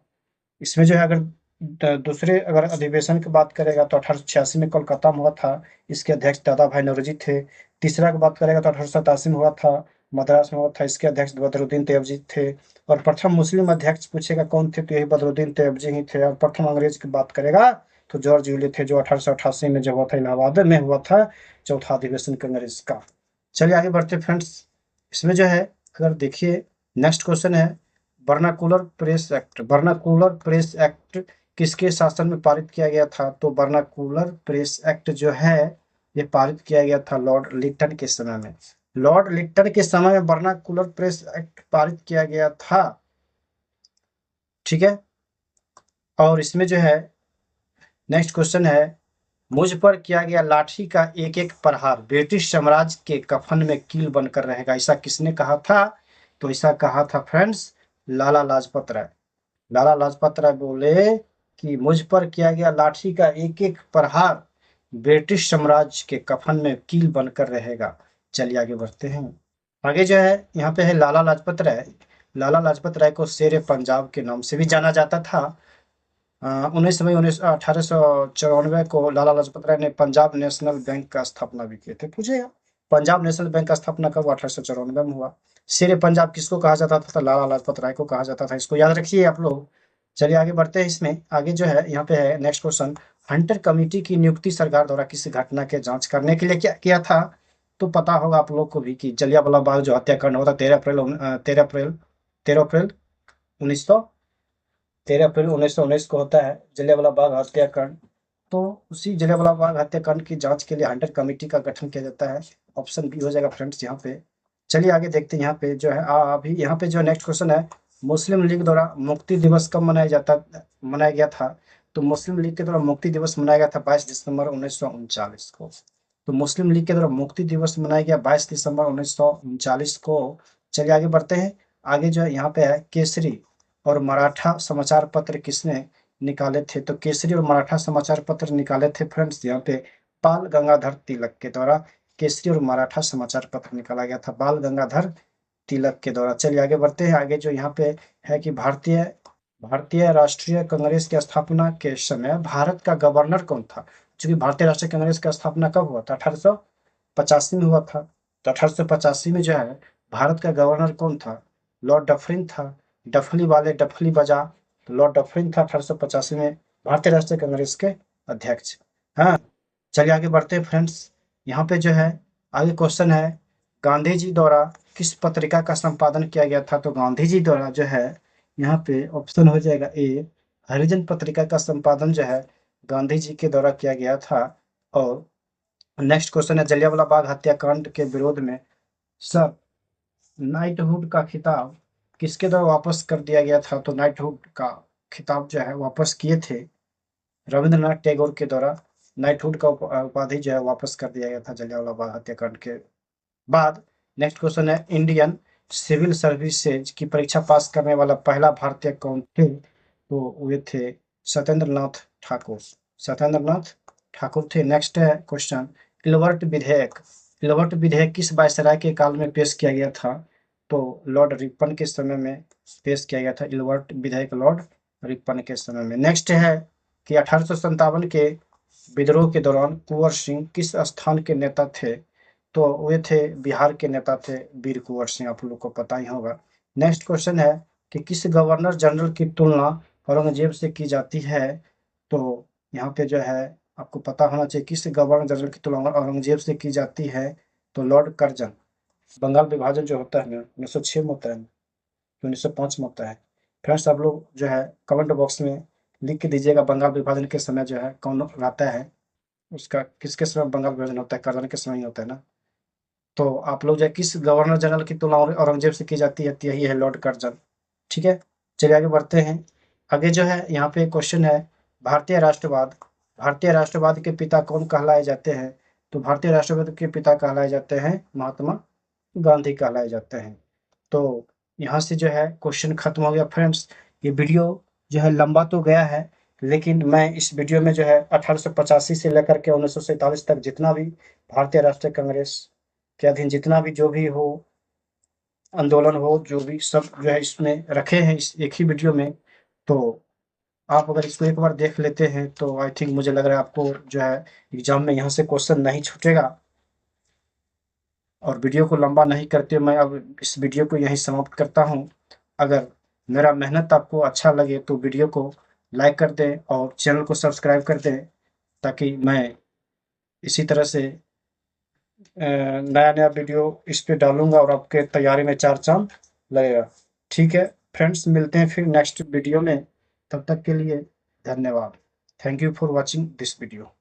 इसमें जो है अगर दूसरे अगर अधिवेशन की बात करेगा तो 1886 में कोलकाता में हुआ था। इसके अध्यक्ष दादा भाई नौरोजी थे। तीसरा की बात करेगा तो 1887 में हुआ था, मद्रास में हुआ था। इसके अध्यक्ष बदरुद्दीन तैयबजी थे। और प्रथम मुस्लिम अध्यक्ष पूछेगा कौन थे, तो यही बदरुद्दीन तैयबजी ही थे। और प्रथम अंग्रेज की बात करेगा तो जॉर्ज यूले थे, जो 1888 में जब हुआ था, इलाहाबाद में हुआ था चौथा अधिवेशन कांग्रेस का। चलिए आगे बढ़ते फ्रेंड्स। इसमें जो है अगर देखिए, नेक्स्ट क्वेश्चन है vernacular press act. Vernacular press act किसके शासन में पारित किया गया था? तो वर्नाकुलर प्रेस एक्ट जो है ये पारित किया गया था लॉर्ड लिटन के समय में। लॉर्ड लिटन के समय में वर्नाकुलर प्रेस एक्ट पारित किया गया था। ठीक है। और इसमें जो है नेक्स्ट क्वेश्चन है, मुझ पर किया गया लाठी का एक एक प्रहार ब्रिटिश साम्राज्य के कफन में कील बनकर रहेगा, ऐसा किसने कहा था? तो ऐसा कहा था फ्रेंड्स लाला लाजपत राय। लाला लाजपत राय बोले कि मुझ पर किया गया लाठी का एक एक प्रहार ब्रिटिश साम्राज्य के कफन में कील बनकर रहेगा। चलिए आगे बढ़ते हैं। आगे जो है यहाँ पे है लाला लाजपत राय। लाला लाजपत राय को शेर पंजाब के नाम से भी जाना जाता था। 1894 को लाला लाजपत राय ने पंजाब नेशनल बैंक का स्थापना भी किए थे। पूछेगा पंजाब नेशनल बैंक का स्थापना कब? 1894 में हुआ। शेर पंजाब किसको कहा जाता था? तो लाला लाजपत राय को कहा जाता था। इसको याद रखिए आप लोग। चलिए आगे बढ़ते हैं। इसमें आगे जो है यहाँ पे है नेक्स्ट क्वेश्चन, हंटर कमेटी की नियुक्ति सरकार द्वारा किस घटना के जांच करने के लिए क्या किया था? तो पता होगा आप लोग को भी कि जलियांवाला बाग जो हत्याकांड हुआ था 13 अप्रैल 1919 को होता है जलियांवाला बाग हत्याकांड। तो उसी जलियांवाला बाग हत्याकांड की जांच के लिए हंटर कमेटी का गठन किया जाता है। ऑप्शन बी हो जाएगा फ्रेंड्स यहाँ पे। चलिए आगे देखते हैं। यहाँ पे जो है अभी यहाँ पे जो नेक्स्ट क्वेश्चन है, मुस्लिम लीग द्वारा मुक्ति दिवस कब मनाया गया था? तो मुस्लिम लीग के द्वारा मुक्ति दिवस मनाया गया था 22 दिसंबर 1939 को। तो मुस्लिम लीग के द्वारा मुक्ति दिवस मनाया गया 22 दिसंबर 1939 को। चलिए आगे बढ़ते हैं। आगे जो है यहाँ पे है केसरी और मराठा समाचार पत्र किसने निकाले थे? तो केसरी और मराठा समाचार पत्र निकाले थे फ्रेंड्स यहाँ पे बाल गंगाधर तिलक के द्वारा। केसरी और मराठा समाचार पत्र निकाला गया था बाल गंगाधर तिलक के द्वारा। चलिए आगे बढ़ते हैं। आगे जो यहाँ पे है कि भारतीय भारतीय राष्ट्रीय कांग्रेस की स्थापना के समय भारत का गवर्नर कौन था? क्योंकि भारतीय राष्ट्रीय कांग्रेस का स्थापना कब हुआ था? 1885 में हुआ था। तो 1885 में जो है भारत का गवर्नर कौन था? लॉर्ड डफरिन था। डफली वाले डफली बजा, तो लॉर्ड डफरिन था 1885 में भारतीय राष्ट्रीय कांग्रेस के अध्यक्ष। हाँ। चलिए आगे बढ़ते हैं फ्रेंड्स। यहाँ पे जो है आगे क्वेश्चन है, गांधी जी द्वारा किस पत्रिका का संपादन किया गया था? तो गांधी जी द्वारा जो है यहाँ पे ऑप्शन हो जाएगा ए, हरिजन पत्रिका का संपादन जो है गांधी जी के द्वारा किया गया था। और नेक्स्ट क्वेश्चन है, जलियांवाला बाग हत्याकांड के विरोध में सर नाइटहुड का खिताब किसके द्वारा वापस कर दिया गया था? तो नाइटहुड का खिताब जो है वापस किए थे रविंद्रनाथ टैगोर के द्वारा। नाइटहुड का उपाधि जो है वापस कर दिया गया था जलियांवाला बाग हत्याकांड के बाद। नेक्स्ट क्वेश्चन है, इंडियन सिविल सर्विसेज की परीक्षा पास करने वाला पहला भारतीय कौन थे? तो वे थे सत्येंद्र नाथ ठाकुर। सत्येंद्र नाथ ठाकुर थे। नेक्स्ट है क्वेश्चन, इलवर्ट विधेयक। इलवर्ट विधेयक किस वायसराय के काल में पेश किया गया था? तो लॉर्ड रिपन के समय में पेश किया गया था इलवर्ट विधेयक, लॉर्ड रिपन के समय में। नेक्स्ट है कि 1857 के विद्रोह के दौरान कुंवर सिंह किस स्थान के नेता थे? तो वे थे बिहार के नेता थे वीर कुंवर सिंह, आप लोग को पता ही होगा। नेक्स्ट क्वेश्चन है कि किस गवर्नर जनरल की तुलना औरंगजेब से की जाती है? तो यहाँ पे जो है आपको पता होना चाहिए किस गवर्नर जनरल की तुलना औरंगजेब से की जाती है। तो लॉर्ड कर्जन। बंगाल विभाजन जो होता है ना 1906 में होता है, 1905 में होता है। फ्रेंड्स आप लोग जो है कमेंट बॉक्स में लिख के दीजिएगा बंगाल विभाजन के समय जो है कौन रहता है, उसका किसके समय बंगाल विभाजन होता है? कर्जन के समय ही होता है ना। तो आप लोग जो है किस गवर्नर जनरल की तुलना औरंगजेब से की जाती है? तो यही है लॉर्ड कर्जन। ठीक है। चलिए आगे बढ़ते हैं। आगे जो है यहाँ पे क्वेश्चन है, भारतीय राष्ट्रवाद। भारतीय राष्ट्रवाद के पिता कौन कहलाए जाते हैं? तो भारतीय राष्ट्रवाद के पिता कहलाए जाते हैं महात्मा गांधी कहलाए जाते हैं। तो यहाँ से जो है क्वेश्चन खत्म हो गया फ्रेंड्स। ये वीडियो जो है लंबा तो गया है, लेकिन मैं इस वीडियो में जो है 1885 से लेकर के 1947 तक जितना भी भारतीय राष्ट्रीय कांग्रेस के अधीन जितना भी जो भी हो आंदोलन हो, जो भी सब जो है इसमें रखे हैं इस एक ही वीडियो में। तो आप अगर इसको एक बार देख लेते हैं तो आई थिंक मुझे लग रहा है आपको जो है एग्जाम में यहाँ से क्वेश्चन नहीं छूटेगा। और वीडियो को लंबा नहीं करते मैं अब इस वीडियो को यहीं समाप्त करता हूँ। अगर मेरा मेहनत आपको अच्छा लगे तो वीडियो को लाइक कर दें और चैनल को सब्सक्राइब कर दें, ताकि मैं इसी तरह से नया नया वीडियो इस पे डालूंगा और आपके तैयारी में चार चांद लगेगा। ठीक है फ्रेंड्स, मिलते हैं फिर नेक्स्ट वीडियो में। तब तक के लिए धन्यवाद। Thank you for watching this video.